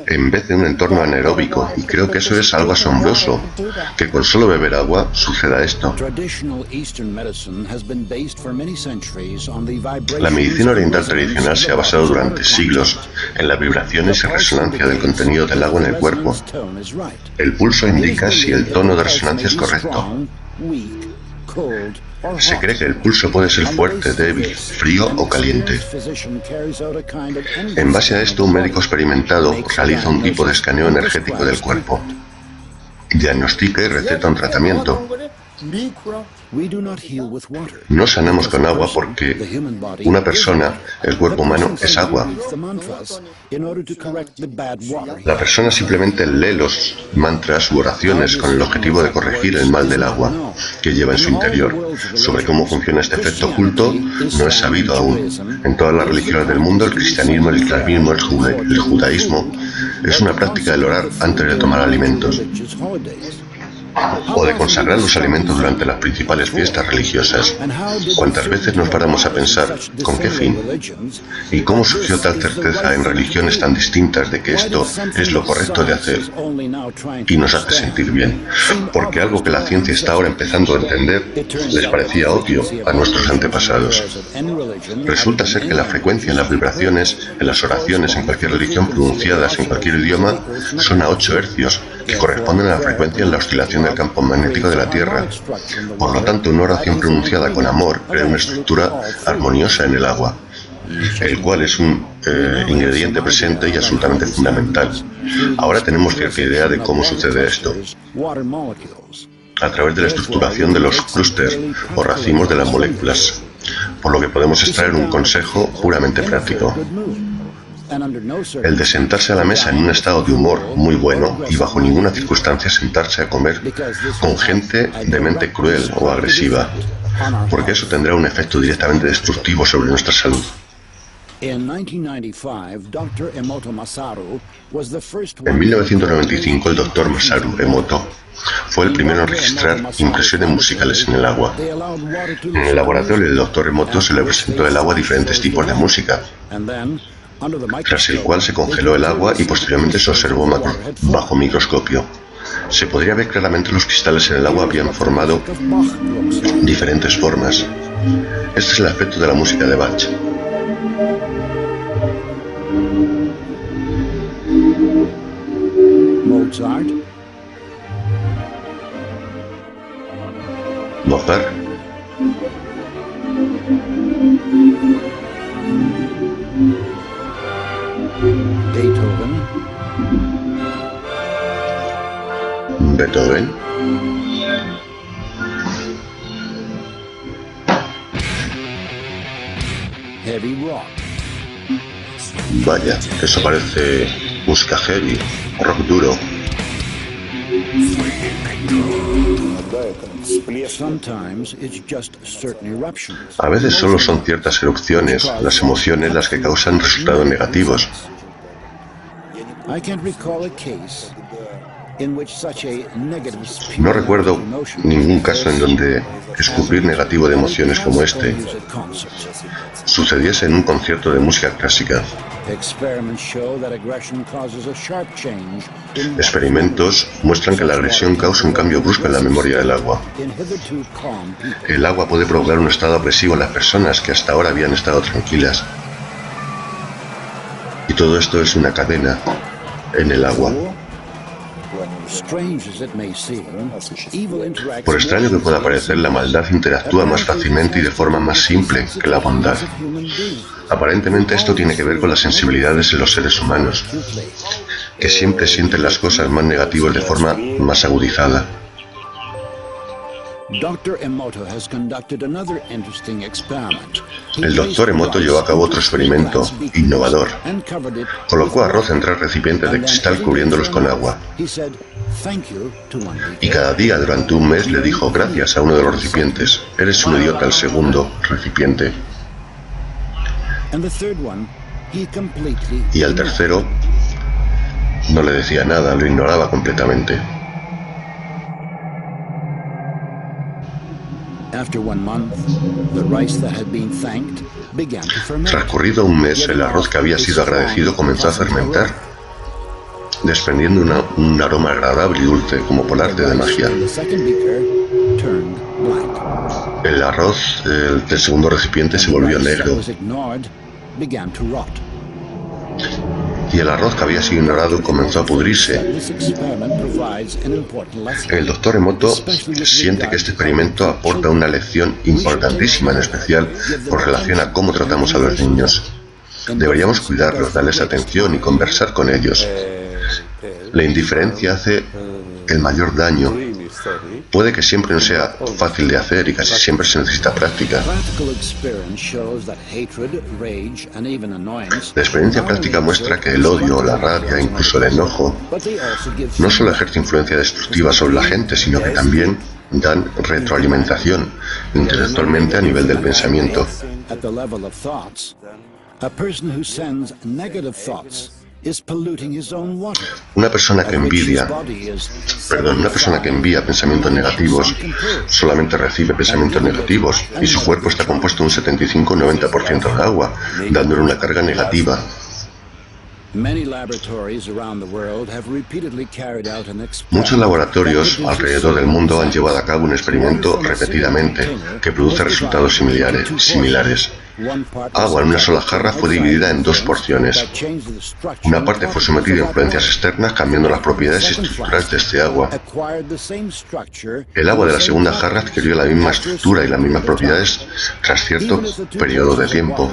en vez de un entorno anaeróbico. Y creo que eso es algo asombroso, que con solo beber agua suceda esto. La medicina oriental tradicional se ha basado durante siglos en las vibraciones y resonancia del contenido del agua en el cuerpo. El pulso indica si el tono de resonancia es correcto. Se cree que el pulso puede ser fuerte, débil, frío o caliente. En base a esto, un médico experimentado realiza un tipo de escaneo energético del cuerpo, diagnostica y receta un tratamiento. No sanamos con agua porque una persona, el cuerpo humano, es agua. La persona simplemente lee los mantras u oraciones con el objetivo de corregir el mal del agua que lleva en su interior. Sobre cómo funciona este efecto oculto no es sabido aún. En todas las religiones del mundo, el cristianismo, el islamismo, el judaísmo, es una práctica del orar antes de tomar alimentos, o de consagrar los alimentos durante las principales fiestas religiosas. ¿Cuántas veces nos paramos a pensar con qué fin? ¿Y cómo surgió tal certeza en religiones tan distintas de que esto es lo correcto de hacer y nos hace sentir bien? Porque algo que la ciencia está ahora empezando a entender les parecía obvio a nuestros antepasados. Resulta ser que la frecuencia en las vibraciones, en las oraciones, en cualquier religión pronunciadas en cualquier idioma, son a 8 hercios, que corresponden a la frecuencia en la oscilación del campo magnético de la Tierra. Por lo tanto, una oración pronunciada con amor crea una estructura armoniosa en el agua, el cual es un ingrediente presente y absolutamente fundamental. Ahora tenemos cierta idea de cómo sucede esto, a través de la estructuración de los clústeres o racimos de las moléculas, por lo que podemos extraer un consejo puramente práctico. El de sentarse a la mesa en un estado de humor muy bueno y bajo ninguna circunstancia sentarse a comer con gente de mente cruel o agresiva, porque eso tendrá un efecto directamente destructivo sobre nuestra salud. En 1995, el Dr. Masaru Emoto fue el primero en registrar impresiones musicales en el agua. En el laboratorio del Dr. Emoto se le presentó el agua a diferentes tipos de música, tras el cual se congeló el agua y posteriormente se observó bajo microscopio. Se podría ver claramente los cristales en el agua habían formado diferentes formas. Este es el aspecto de la música de Bach. Mozart. Beethoven. Vaya, eso parece música heavy, rock duro. A veces solo son ciertas erupciones, las emociones, las que causan resultados negativos. No recuerdo ningún caso en donde escupir negativo de emociones como este sucediese en un concierto de música clásica. Experimentos muestran que la agresión causa un cambio brusco en la memoria del agua. El agua puede provocar un estado agresivo en las personas que hasta ahora habían estado tranquilas. Y todo esto es una cadena en el agua. Por extraño que pueda parecer, la maldad interactúa más fácilmente y de forma más simple que la bondad. Aparentemente esto tiene que ver con las sensibilidades en los seres humanos, que siempre sienten las cosas más negativas de forma más agudizada. El Dr. Emoto llevó a cabo otro experimento innovador. Colocó arroz en 3 recipientes de cristal cubriéndolos con agua. Y cada día durante un mes le dijo gracias a uno de los recipientes. Eres un idiota al segundo recipiente. Y al tercero no le decía nada, lo ignoraba completamente. Transcurrido un mes, el arroz que había sido agradecido comenzó a fermentar, desprendiendo un aroma agradable y dulce, como por arte de magia. El arroz del segundo recipiente se volvió negro. Y el arroz que había sido ignorado comenzó a pudrirse. El Dr. Emoto siente que este experimento aporta una lección importantísima, en especial con relación a cómo tratamos a los niños. Deberíamos cuidarlos, darles atención y conversar con ellos. La indiferencia hace el mayor daño Puede que siempre no sea fácil de hacer y casi siempre se necesita práctica. La experiencia práctica muestra que el odio, la rabia, incluso el enojo, no solo ejerce influencia destructiva sobre la gente, sino que también dan retroalimentación intelectualmente a nivel del pensamiento. Una persona que envía pensamientos negativos solamente recibe pensamientos negativos y su cuerpo está compuesto un 75-90% de agua, dándole una carga negativa. Muchos laboratorios alrededor del mundo han llevado a cabo un experimento repetidamente que produce resultados similares. Agua en una sola jarra fue dividida en dos porciones. Una parte fue sometida a influencias externas, cambiando las propiedades y estructuras de este agua. El agua de la segunda jarra adquirió la misma estructura y las mismas propiedades tras cierto periodo de tiempo.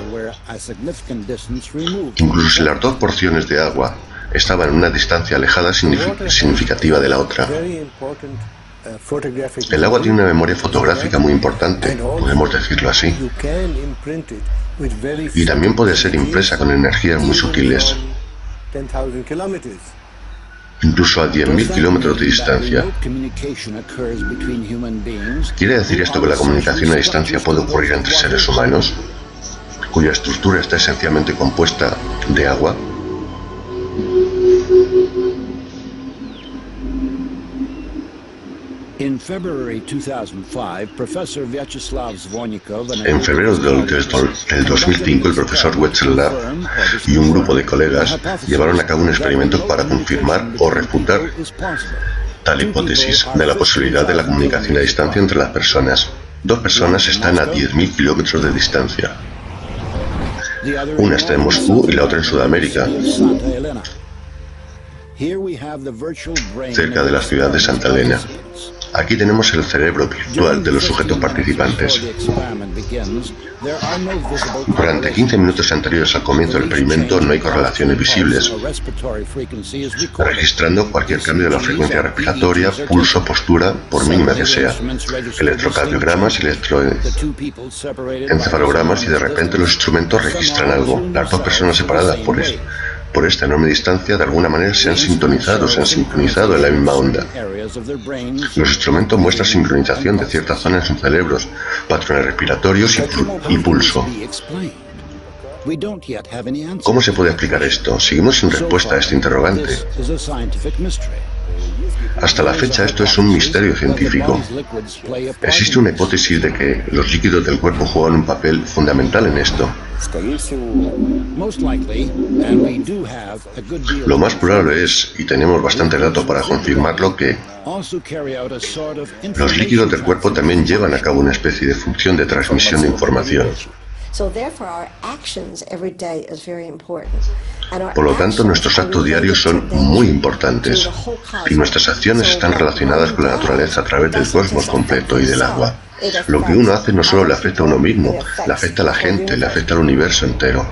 Incluso si las dos porciones de agua estaban en una distancia alejada significativa de la otra. El agua tiene una memoria fotográfica muy importante, podemos decirlo así, y también puede ser impresa con energías muy sutiles, incluso a 10.000 kilómetros de distancia. ¿Quiere decir esto que la comunicación a distancia puede ocurrir entre seres humanos, cuya estructura está esencialmente compuesta de agua? En febrero del 2005, el profesor Vyacheslav y un grupo de colegas llevaron a cabo un experimento para confirmar o refutar tal hipótesis de la posibilidad de la comunicación a distancia entre las personas. Dos personas están a 10.000 kilómetros de distancia. Una está en Moscú y la otra en Sudamérica, cerca de la ciudad de Santa Elena. Aquí tenemos el cerebro virtual de los sujetos participantes. Durante 15 minutos anteriores al comienzo del experimento no hay correlaciones visibles, registrando cualquier cambio de la frecuencia respiratoria, pulso, postura, por mínima que sea, electrocardiogramas, electroencefalogramas, y de repente los instrumentos registran algo. Las dos personas separadas por esta enorme distancia de alguna manera se han sincronizado en la misma onda. Los instrumentos muestran sincronización de ciertas zonas en cerebros, patrones respiratorios y pulso. ¿Cómo se puede explicar esto? Seguimos sin respuesta a este interrogante. Hasta la fecha esto es un misterio científico. Existe una hipótesis de que los líquidos del cuerpo juegan un papel fundamental en esto. Lo más probable es, y tenemos bastantes datos para confirmarlo, que los líquidos del cuerpo también llevan a cabo una especie de función de transmisión de información. Por lo tanto, nuestros actos diarios son muy importantes y nuestras acciones están relacionadas con la naturaleza a través del cosmos completo y del agua. Lo que uno hace no solo le afecta a uno mismo, le afecta a la gente, le afecta al universo entero.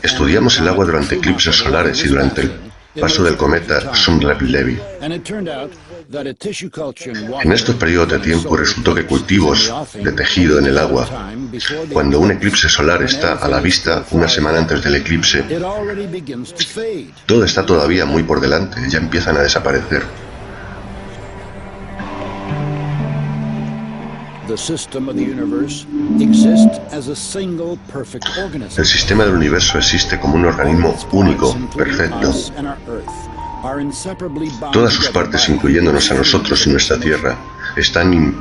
Estudiamos el agua durante eclipses solares y durante el paso del cometa Sun-Levy. En estos periodos de tiempo resultó que cultivos de tejido en el agua, cuando un eclipse solar está a la vista una semana antes del eclipse, todo está todavía muy por delante, ya empiezan a desaparecer. El sistema del universo existe como un organismo único, perfecto. Todas sus partes, incluyéndonos a nosotros y nuestra Tierra, están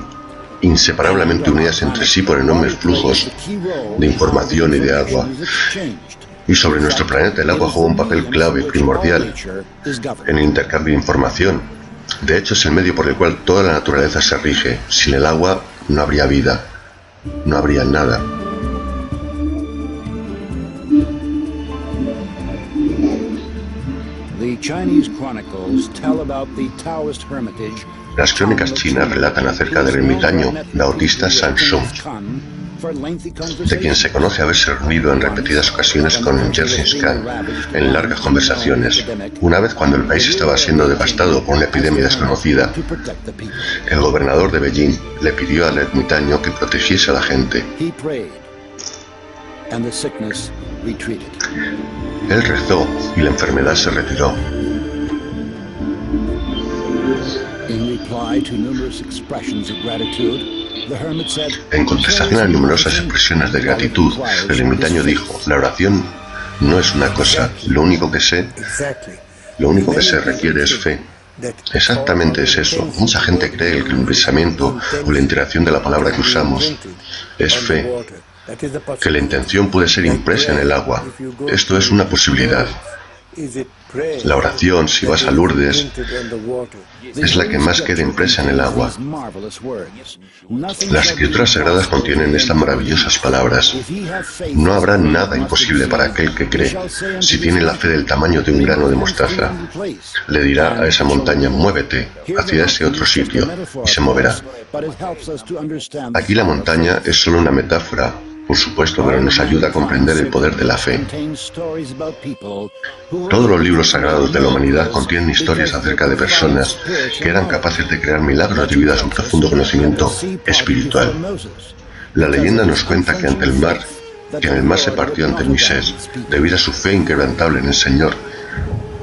inseparablemente unidas entre sí por enormes flujos de información y de agua. Y sobre nuestro planeta el agua juega un papel clave, primordial, en el intercambio de información. De hecho, es el medio por el cual toda la naturaleza se rige. Sin el agua no habría vida, no habría nada. Las crónicas chinas relatan acerca del ermitaño taoísta Sanshun, de quien se conoce haberse reunido en repetidas ocasiones con Gengis Khan en largas conversaciones. Una vez, cuando el país estaba siendo devastado por una epidemia desconocida, el gobernador de Beijing le pidió al ermitaño que protegiese a la gente. Él rezó y la enfermedad se retiró. En contestación a numerosas expresiones de gratitud, el ermitaño dijo: la oración no es una cosa, lo único que se requiere es fe. Exactamente es eso. Mucha gente cree que el pensamiento o la interacción de la palabra que usamos es fe, que la intención puede ser impresa en el agua. Esto es una posibilidad. La oración, si vas a Lourdes, es la que más queda impresa en el agua. Las escrituras sagradas contienen estas maravillosas palabras: no habrá nada imposible para aquel que cree. Si tiene la fe del tamaño de un grano de mostaza, le dirá a esa montaña: muévete hacia ese otro sitio, y se moverá. Aquí la montaña es solo una metáfora, por supuesto, pero nos ayuda a comprender el poder de la fe. Todos los libros sagrados de la humanidad contienen historias acerca de personas que eran capaces de crear milagros debido a su profundo conocimiento espiritual. La leyenda nos cuenta que en el mar se partió ante Moisés, debido a su fe inquebrantable en el Señor,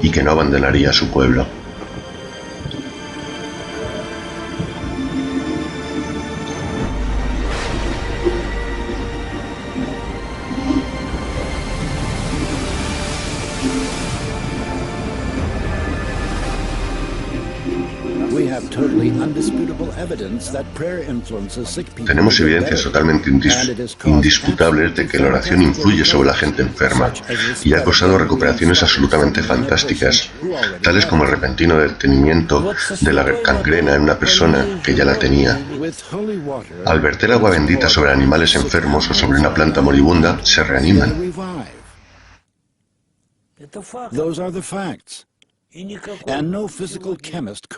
y que no abandonaría a su pueblo. Tenemos evidencias totalmente indisputables de que la oración influye sobre la gente enferma y ha causado recuperaciones absolutamente fantásticas, tales como el repentino detenimiento de la gangrena en una persona que ya la tenía. Al verter agua bendita sobre animales enfermos o sobre una planta moribunda, se reaniman.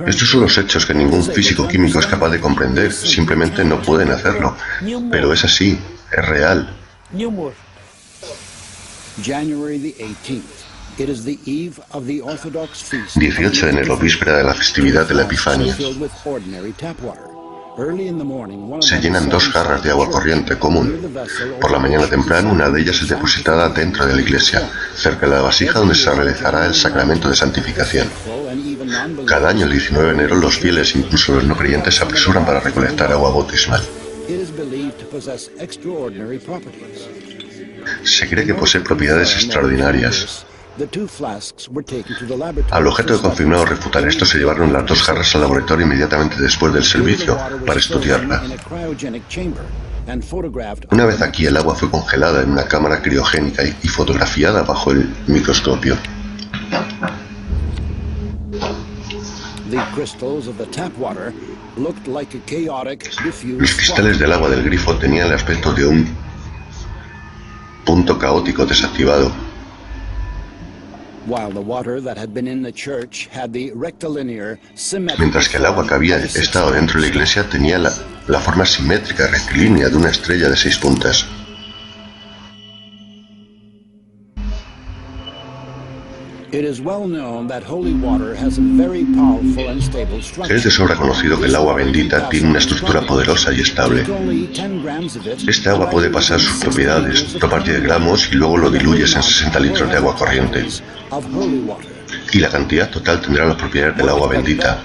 Estos son los hechos que ningún físico químico es capaz de comprender, simplemente no pueden hacerlo. Pero es así, es real. 18 de enero, víspera de la festividad de la Epifanía. Se llenan 2 jarras de agua corriente común. Por la mañana temprano, una de ellas es depositada dentro de la iglesia, cerca de la vasija donde se realizará el sacramento de santificación. Cada año, el 19 de enero, los fieles, incluso los no creyentes, se apresuran para recolectar agua bautismal. Se cree que posee propiedades extraordinarias. Al objeto de confirmar o refutar esto, se llevaron las 2 jarras al laboratorio inmediatamente después del servicio para estudiarla. Una vez aquí, el agua fue congelada en una cámara criogénica y fotografiada bajo el microscopio. Los cristales del agua del grifo tenían el aspecto de un punto caótico desactivado. Mientras que el agua que había estado dentro de la iglesia tenía la forma simétrica rectilínea de una estrella de 6 puntas. Es de sobra conocido que el agua bendita tiene una estructura poderosa y estable. Este agua puede pasar sus propiedades, tomar 10 gramos y luego lo diluyes en 60 litros de agua corriente. Y la cantidad total tendrá las propiedades del agua bendita.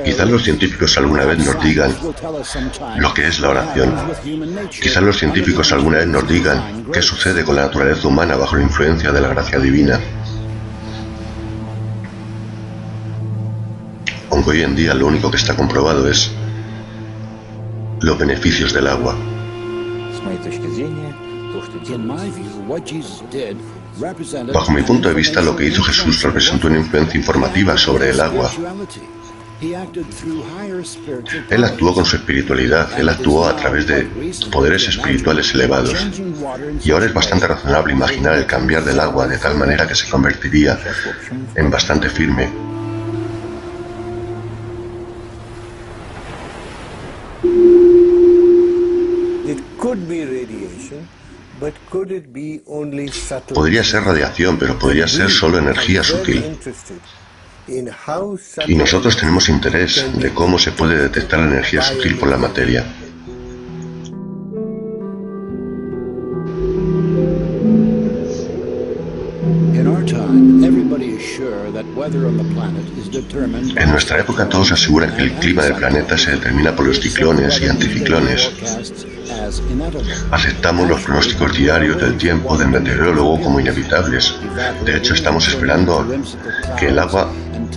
Quizás los científicos alguna vez nos digan lo que es la oración. Quizás los científicos alguna vez nos digan qué sucede con la naturaleza humana bajo la influencia de la gracia divina. Aunque hoy en día lo único que está comprobado es los beneficios del agua. Bajo mi punto de vista, lo que hizo Jesús representó una influencia informativa sobre el agua. Él actuó con su espiritualidad, él actuó a través de poderes espirituales elevados. Y ahora es bastante razonable imaginar el cambiar del agua de tal manera que se convertiría en bastante firme. Podría ser radiación, pero podría ser solo energía sutil. Y nosotros tenemos interés de cómo se puede detectar la energía sutil por la materia. En nuestra época todos aseguran que el clima del planeta se determina por los ciclones y anticiclones. Aceptamos los pronósticos diarios del tiempo del meteorólogo como inevitables. De hecho, estamos esperando que el agua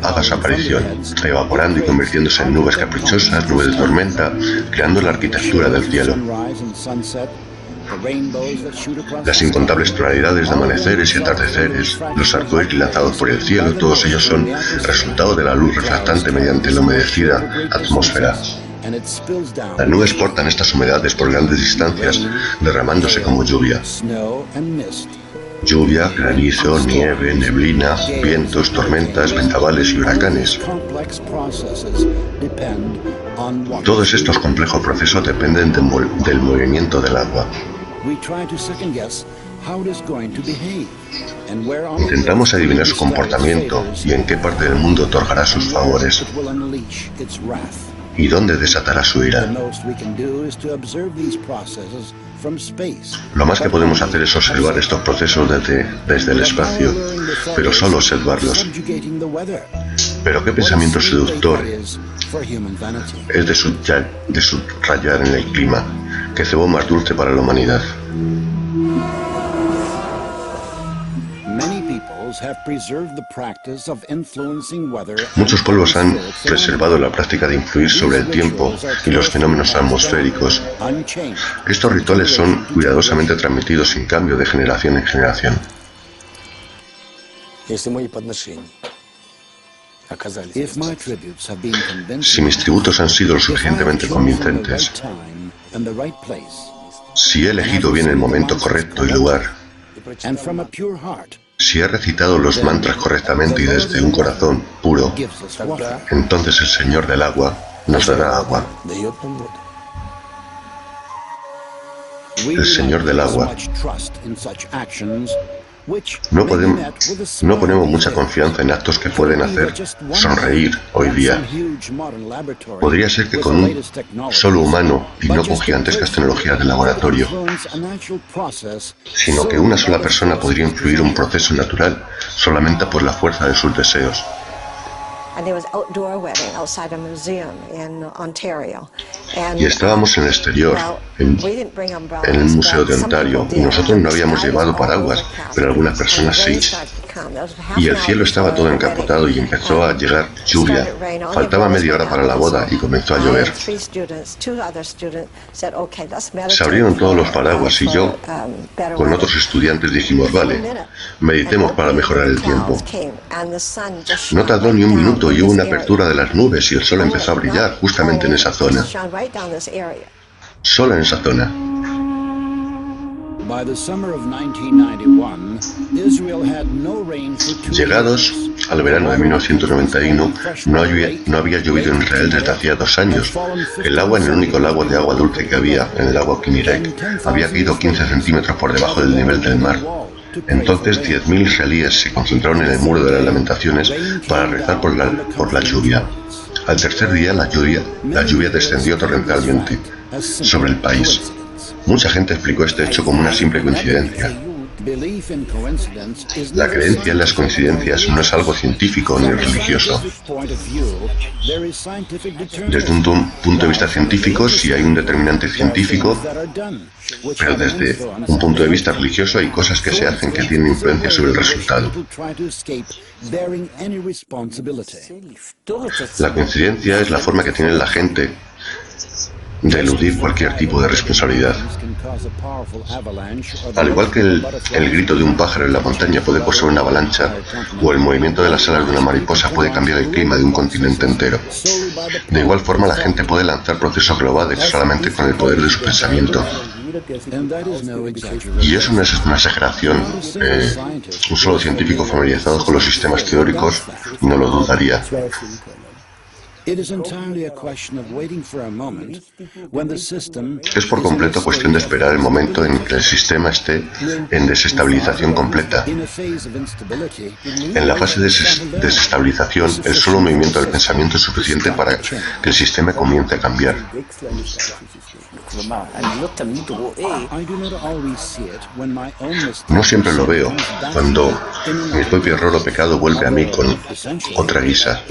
haga su aparición, evaporando y convirtiéndose en nubes caprichosas, nubes de tormenta, creando la arquitectura del cielo. Las incontables tonalidades de amaneceres y atardeceres, los arcoíris lanzados por el cielo, todos ellos son resultado de la luz reflectante mediante la humedecida atmósfera. Las nubes portan estas humedades por grandes distancias, derramándose como lluvia. Lluvia, granizo, nieve, neblina, vientos, tormentas, vendavales y huracanes. Todos estos complejos procesos dependen del movimiento del agua. Intentamos adivinar su comportamiento y en qué parte del mundo otorgará sus favores y dónde desatará su ira. Lo más que podemos hacer es observar estos procesos desde el espacio, pero solo observarlos. Pero qué pensamiento seductor es de subrayar en el clima, que cebó más dulce para la humanidad. Muchos pueblos han preservado la práctica de influir sobre el tiempo y los fenómenos atmosféricos. Estos rituales son cuidadosamente transmitidos sin cambio de generación en generación. Si mis tributos han sido lo suficientemente convincentes, si he elegido bien el momento correcto y lugar, si he recitado los mantras correctamente y desde un corazón puro, entonces el Señor del agua nos dará agua. El Señor del agua. No ponemos mucha confianza en actos que pueden hacer sonreír hoy día. Podría ser que con un solo humano, y no con gigantescas tecnologías de laboratorio, sino que una sola persona podría influir un proceso natural solamente por la fuerza de sus deseos. Y estábamos en el exterior, en el Museo de Ontario, y nosotros no habíamos llevado paraguas, pero algunas personas sí. Y el cielo estaba todo encapotado y empezó a llegar lluvia. Faltaba media hora para la boda y comenzó a llover. Se abrieron todos los paraguas y yo, con otros estudiantes, dijimos, vale, meditemos para mejorar el tiempo. No tardó ni un minuto y hubo una apertura de las nubes y el sol empezó a brillar justamente en esa zona. Solo en esa zona. Llegados al verano de 1991, no había llovido en Israel desde hacía 2 años. El agua en el único lago de agua dulce que había, en el lago Kinneret, había caído 15 centímetros por debajo del nivel del mar. Entonces 10.000 israelíes se concentraron en el muro de las lamentaciones para rezar por la lluvia. Al tercer día la lluvia descendió torrencialmente sobre el país. Mucha gente explicó este hecho como una simple coincidencia. La creencia en las coincidencias no es algo científico ni religioso. Desde un punto de vista científico, sí hay un determinante científico, pero desde un punto de vista religioso hay cosas que se hacen que tienen influencia sobre el resultado. La coincidencia es la forma que tiene la gente de eludir cualquier tipo de responsabilidad. Al igual que el grito de un pájaro en la montaña puede causar una avalancha, o el movimiento de las alas de una mariposa puede cambiar el clima de un continente entero. De igual forma, la gente puede lanzar procesos globales solamente con el poder de su pensamiento. Y eso no es una exageración. Un solo científico familiarizado con los sistemas teóricos no lo dudaría. Es por completo cuestión de esperar el momento en que el sistema esté en desestabilización completa. En la fase de desestabilización, el solo movimiento del pensamiento es suficiente para que el sistema comience a cambiar. No siempre lo veo cuando mi propio error o pecado vuelve a mí con otra guisa,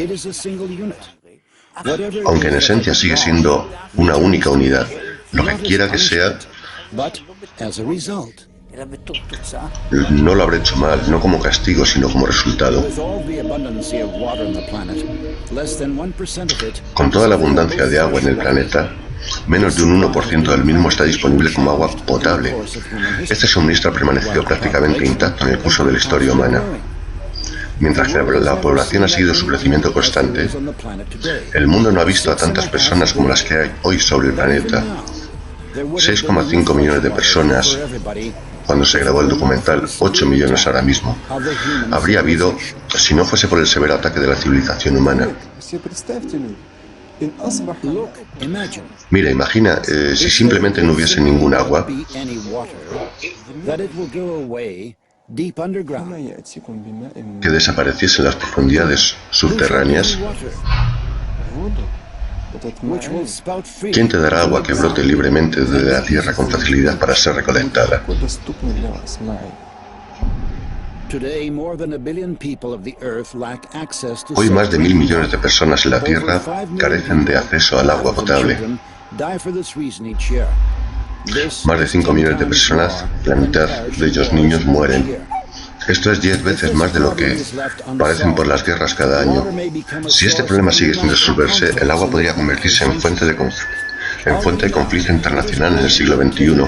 aunque en esencia sigue siendo una única unidad, lo que quiera que sea. No lo habré hecho mal, no como castigo, sino como resultado. Con toda la abundancia de agua en el planeta, menos de un 1% del mismo está disponible como agua potable. Este suministro ha permanecido prácticamente intacto en el curso de la historia humana. Mientras que la población ha seguido su crecimiento constante, el mundo no ha visto a tantas personas como las que hay hoy sobre el planeta. 6,5 millones de personas cuando se grabó el documental, 8 millones ahora mismo. Habría habido si no fuese por el severo ataque de la civilización humana. Mira, imagina si simplemente no hubiese ningún agua. Que desapareciese en las profundidades subterráneas. ¿Quién te dará agua que brote libremente desde la tierra con facilidad para ser recolectada? Hoy más de 1.000 millones de personas en la Tierra carecen de acceso al agua potable. Más de 5 millones de personas, la mitad de ellos niños, mueren. Esto es 10 veces más de lo que padecen por las guerras cada año. Si este problema sigue sin resolverse, el agua podría convertirse en fuente de conflicto internacional en el siglo XXI.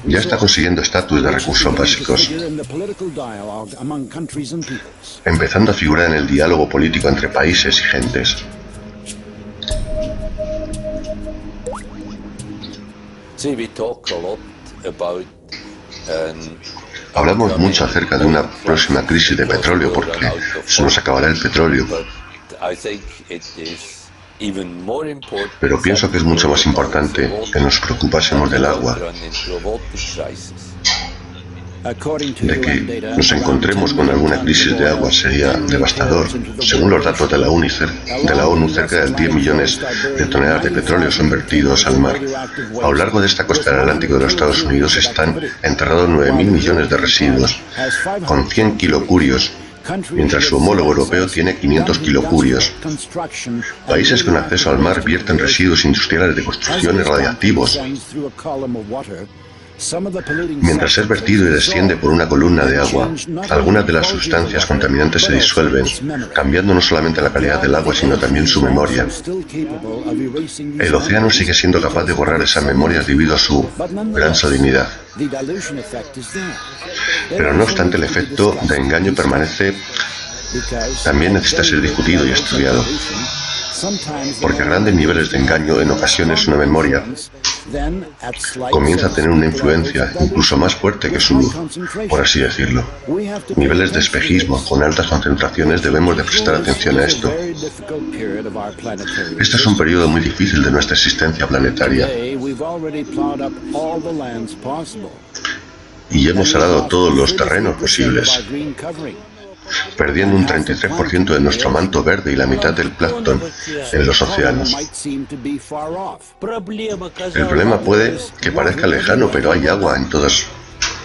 Ya está consiguiendo estatus de recursos básicos, empezando a figurar en el diálogo político entre países y gentes. Hablamos mucho acerca de una próxima crisis de petróleo porque se nos acabará el petróleo. Pero pienso que es mucho más importante que nos preocupásemos del agua. De que nos encontremos con alguna crisis de agua sería devastador. Según los datos de la ONU, cerca de 10 millones de toneladas de petróleo son vertidos al mar. A lo largo de esta costa del Atlántico de los Estados Unidos están enterrados 9.000 millones de residuos, con 100 kilocurios, mientras su homólogo europeo tiene 500 kilocurios. Países con acceso al mar vierten residuos industriales de construcción y radiactivos. Mientras es vertido y desciende por una columna de agua, algunas de las sustancias contaminantes se disuelven, cambiando no solamente la calidad del agua, sino también su memoria. El océano sigue siendo capaz de borrar esas memorias debido a su gran salinidad. Pero no obstante, el efecto de engaño permanece. También necesita ser discutido y estudiado. Porque a grandes niveles de engaño, en ocasiones una memoria comienza a tener una influencia incluso más fuerte que su luz, por así decirlo. Niveles de espejismo con altas concentraciones, debemos de prestar atención a esto. Este es un periodo muy difícil de nuestra existencia planetaria. Y hemos arado todos los terrenos posibles, perdiendo un 33% de nuestro manto verde y la mitad del plancton en los océanos. El problema puede que parezca lejano, pero hay agua en todas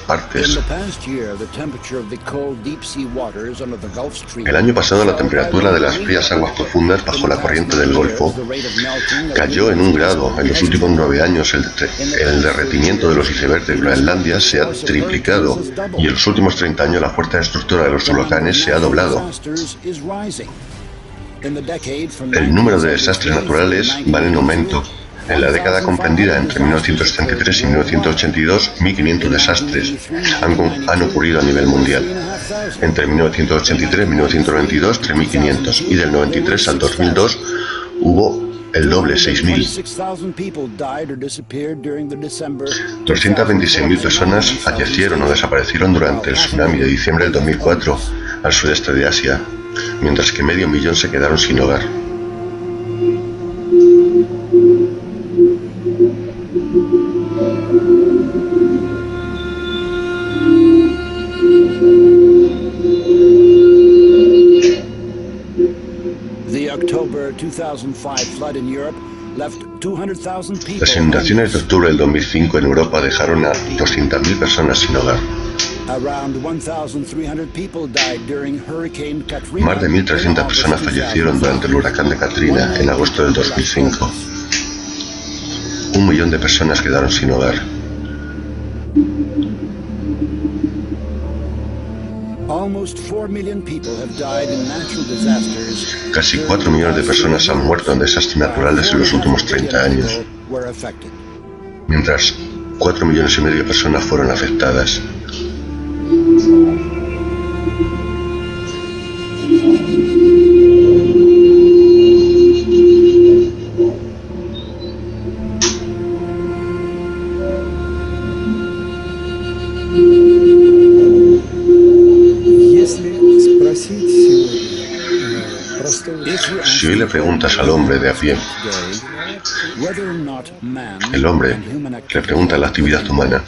partes. El año pasado la temperatura de las frías aguas profundas bajo la corriente del Golfo cayó en 1 grado. En los últimos 9 años el derretimiento de los icebergs de Groenlandia se ha triplicado y en los últimos 30 años la fuerza de estructura de los huracanes se ha doblado. El número de desastres naturales va en aumento. En la década comprendida entre 1973 y 1982, 1.500 desastres han ocurrido a nivel mundial. Entre 1983 y 1992, 3.500. Y del 93 al 2002 hubo el doble, 6.000. 226.000 personas fallecieron o desaparecieron durante el tsunami de diciembre del 2004 al sureste de Asia, mientras que 500.000 se quedaron sin hogar. Las inundaciones de octubre del 2005 en Europa dejaron a 200.000 personas sin hogar. Más de 1.300 personas fallecieron durante el huracán de Katrina en agosto del 2005. 1 millón de personas quedaron sin hogar. Casi 4 millones de personas han muerto en desastres naturales en los últimos 30 años, mientras 4,5 millones de personas fueron afectadas. Si hoy le preguntas al hombre de a pie, el hombre le pregunta a la actividad humana,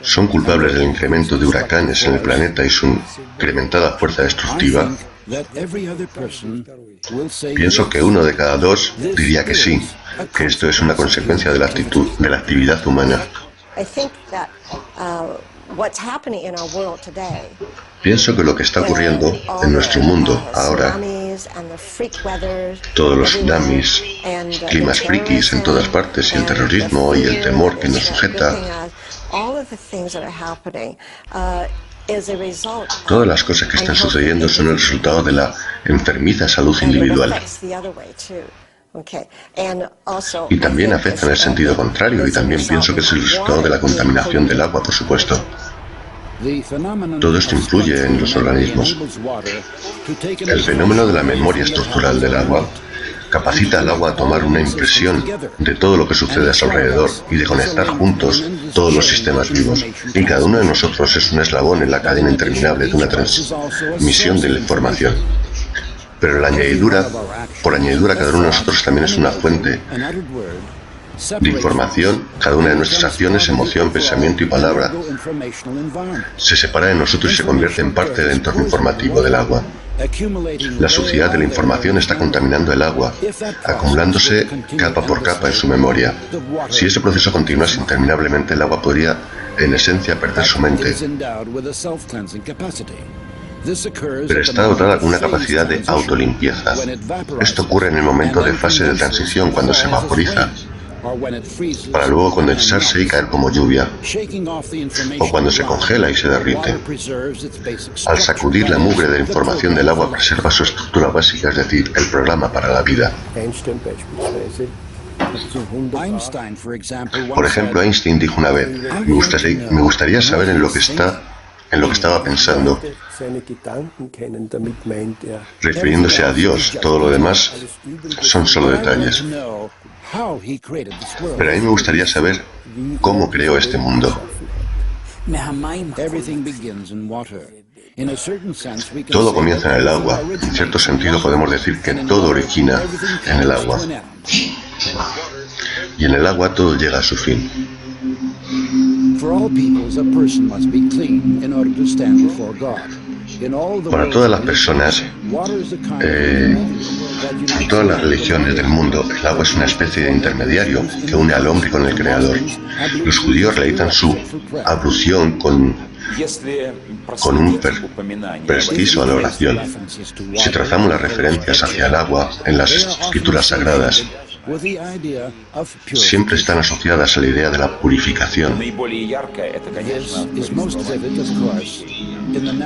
¿son culpables del incremento de huracanes en el planeta y su incrementada fuerza destructiva? Pienso que 1 de cada 2 diría que sí, que esto es una consecuencia de la actividad humana. Pienso que lo que está ocurriendo en nuestro mundo ahora, todos los tsunamis, climas frikis en todas partes y el terrorismo y el temor que nos sujeta, todas las cosas que están sucediendo son el resultado de la enfermiza salud individual. Y también afecta en el sentido contrario, y también pienso que es el resultado de la contaminación del agua, por supuesto. Todo esto influye en los organismos. El fenómeno de la memoria estructural del agua capacita al agua a tomar una impresión de todo lo que sucede a su alrededor y de conectar juntos todos los sistemas vivos. Y cada uno de nosotros es un eslabón en la cadena interminable de una transmisión de la información. Pero por añadidura, cada uno de nosotros también es una fuente de información. Cada una de nuestras acciones, emoción, pensamiento y palabra se separa de nosotros y se convierte en parte del entorno informativo del agua. La suciedad de la información está contaminando el agua, acumulándose capa por capa en su memoria. Si ese proceso continuase interminablemente, el agua podría, en esencia, perder su mente. Pero está dotada con una capacidad de autolimpieza. Esto ocurre en el momento de fase de transición, cuando se vaporiza, para luego condensarse y caer como lluvia, o cuando se congela y se derrite. Al sacudir la mugre de la información del agua, preserva su estructura básica, es decir, el programa para la vida. Por ejemplo, Einstein dijo una vez: me gustaría saber en lo que estaba pensando, refiriéndose a Dios. Todo lo demás son solo detalles. Pero a mí me gustaría saber cómo creó este mundo. Todo comienza en el agua. En cierto sentido podemos decir que todo origina en el agua. Y en el agua todo llega a su fin. Para todas las personas, en todas las religiones del mundo, el agua es una especie de intermediario que une al hombre con el Creador. Los judíos realizan su ablución con un presquicio a la oración. Si trazamos las referencias hacia el agua en las escrituras sagradas, siempre están asociadas a la idea de la purificación.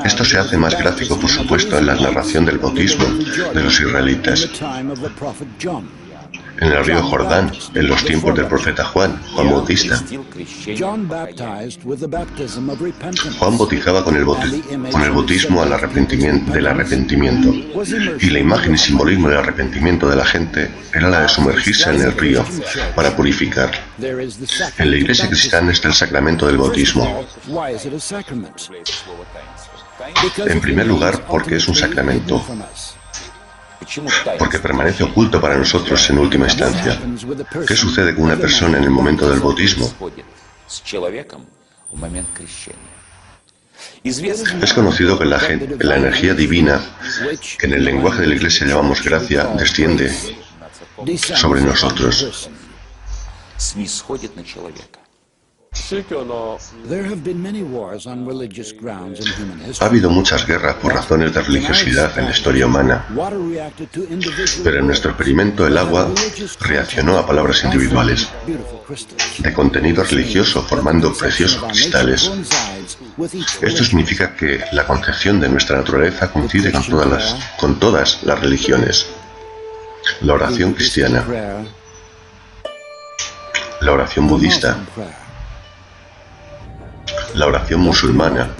Esto se hace más gráfico, por supuesto, en la narración del bautismo de los israelitas. En el río Jordán, en los tiempos del profeta Juan Bautista. Juan bautizaba con el bautismo del arrepentimiento. Y la imagen y simbolismo del arrepentimiento de la gente era la de sumergirse en el río para purificar. En la iglesia cristiana está el sacramento del bautismo. En primer lugar, porque es un sacramento. Porque permanece oculto para nosotros en última instancia. ¿Qué sucede con una persona en el momento del bautismo? Es conocido que la energía divina, que en el lenguaje de la Iglesia llamamos gracia, desciende sobre nosotros. Ha habido muchas guerras por razones de religiosidad en la historia humana, pero en nuestro experimento el agua reaccionó a palabras individuales de contenido religioso formando preciosos cristales. Esto significa que la concepción de nuestra naturaleza coincide con todas las religiones. La oración cristiana, la oración budista, la oración musulmana.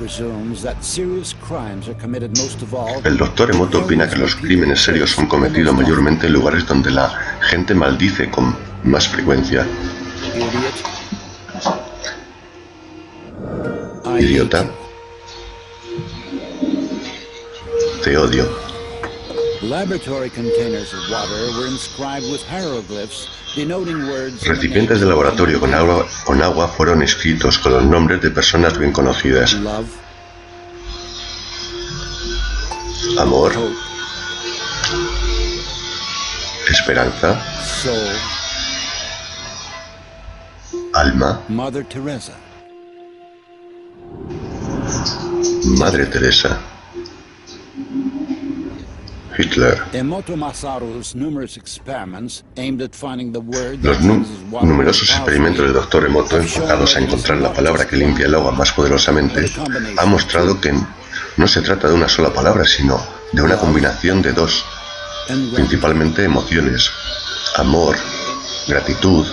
El doctor Emoto opina que los crímenes serios son cometidos mayormente en lugares donde la gente maldice con más frecuencia. Idiota. Te odio. Recipientes de laboratorio con agua fueron escritos con los nombres de personas bien conocidas. Amor. Esperanza. Alma. Madre Teresa. Hitler. Los numerosos experimentos del Dr. Emoto enfocados a encontrar la palabra que limpia el agua más poderosamente han mostrado que no se trata de una sola palabra, sino de una combinación de dos, principalmente emociones: amor, gratitud.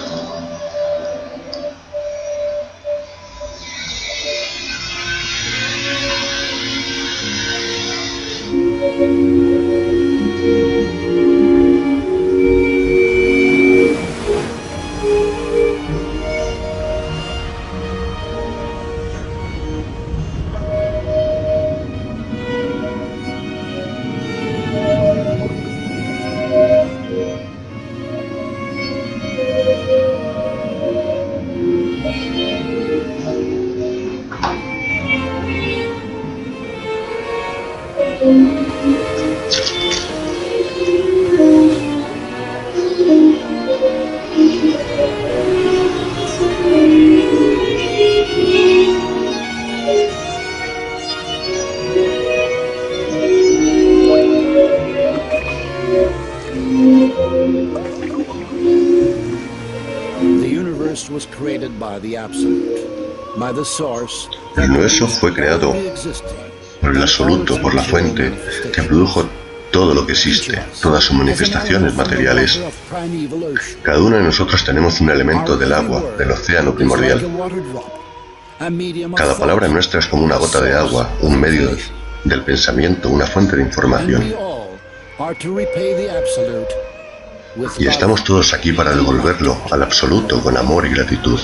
El universo fue creado por el absoluto, por la fuente que produjo todo lo que existe, todas sus manifestaciones materiales. Cada uno de nosotros tenemos un elemento del agua, del océano primordial. Cada palabra nuestra es como una gota de agua, un medio del pensamiento, una fuente de información. Y estamos todos aquí para devolverlo al absoluto con amor y gratitud.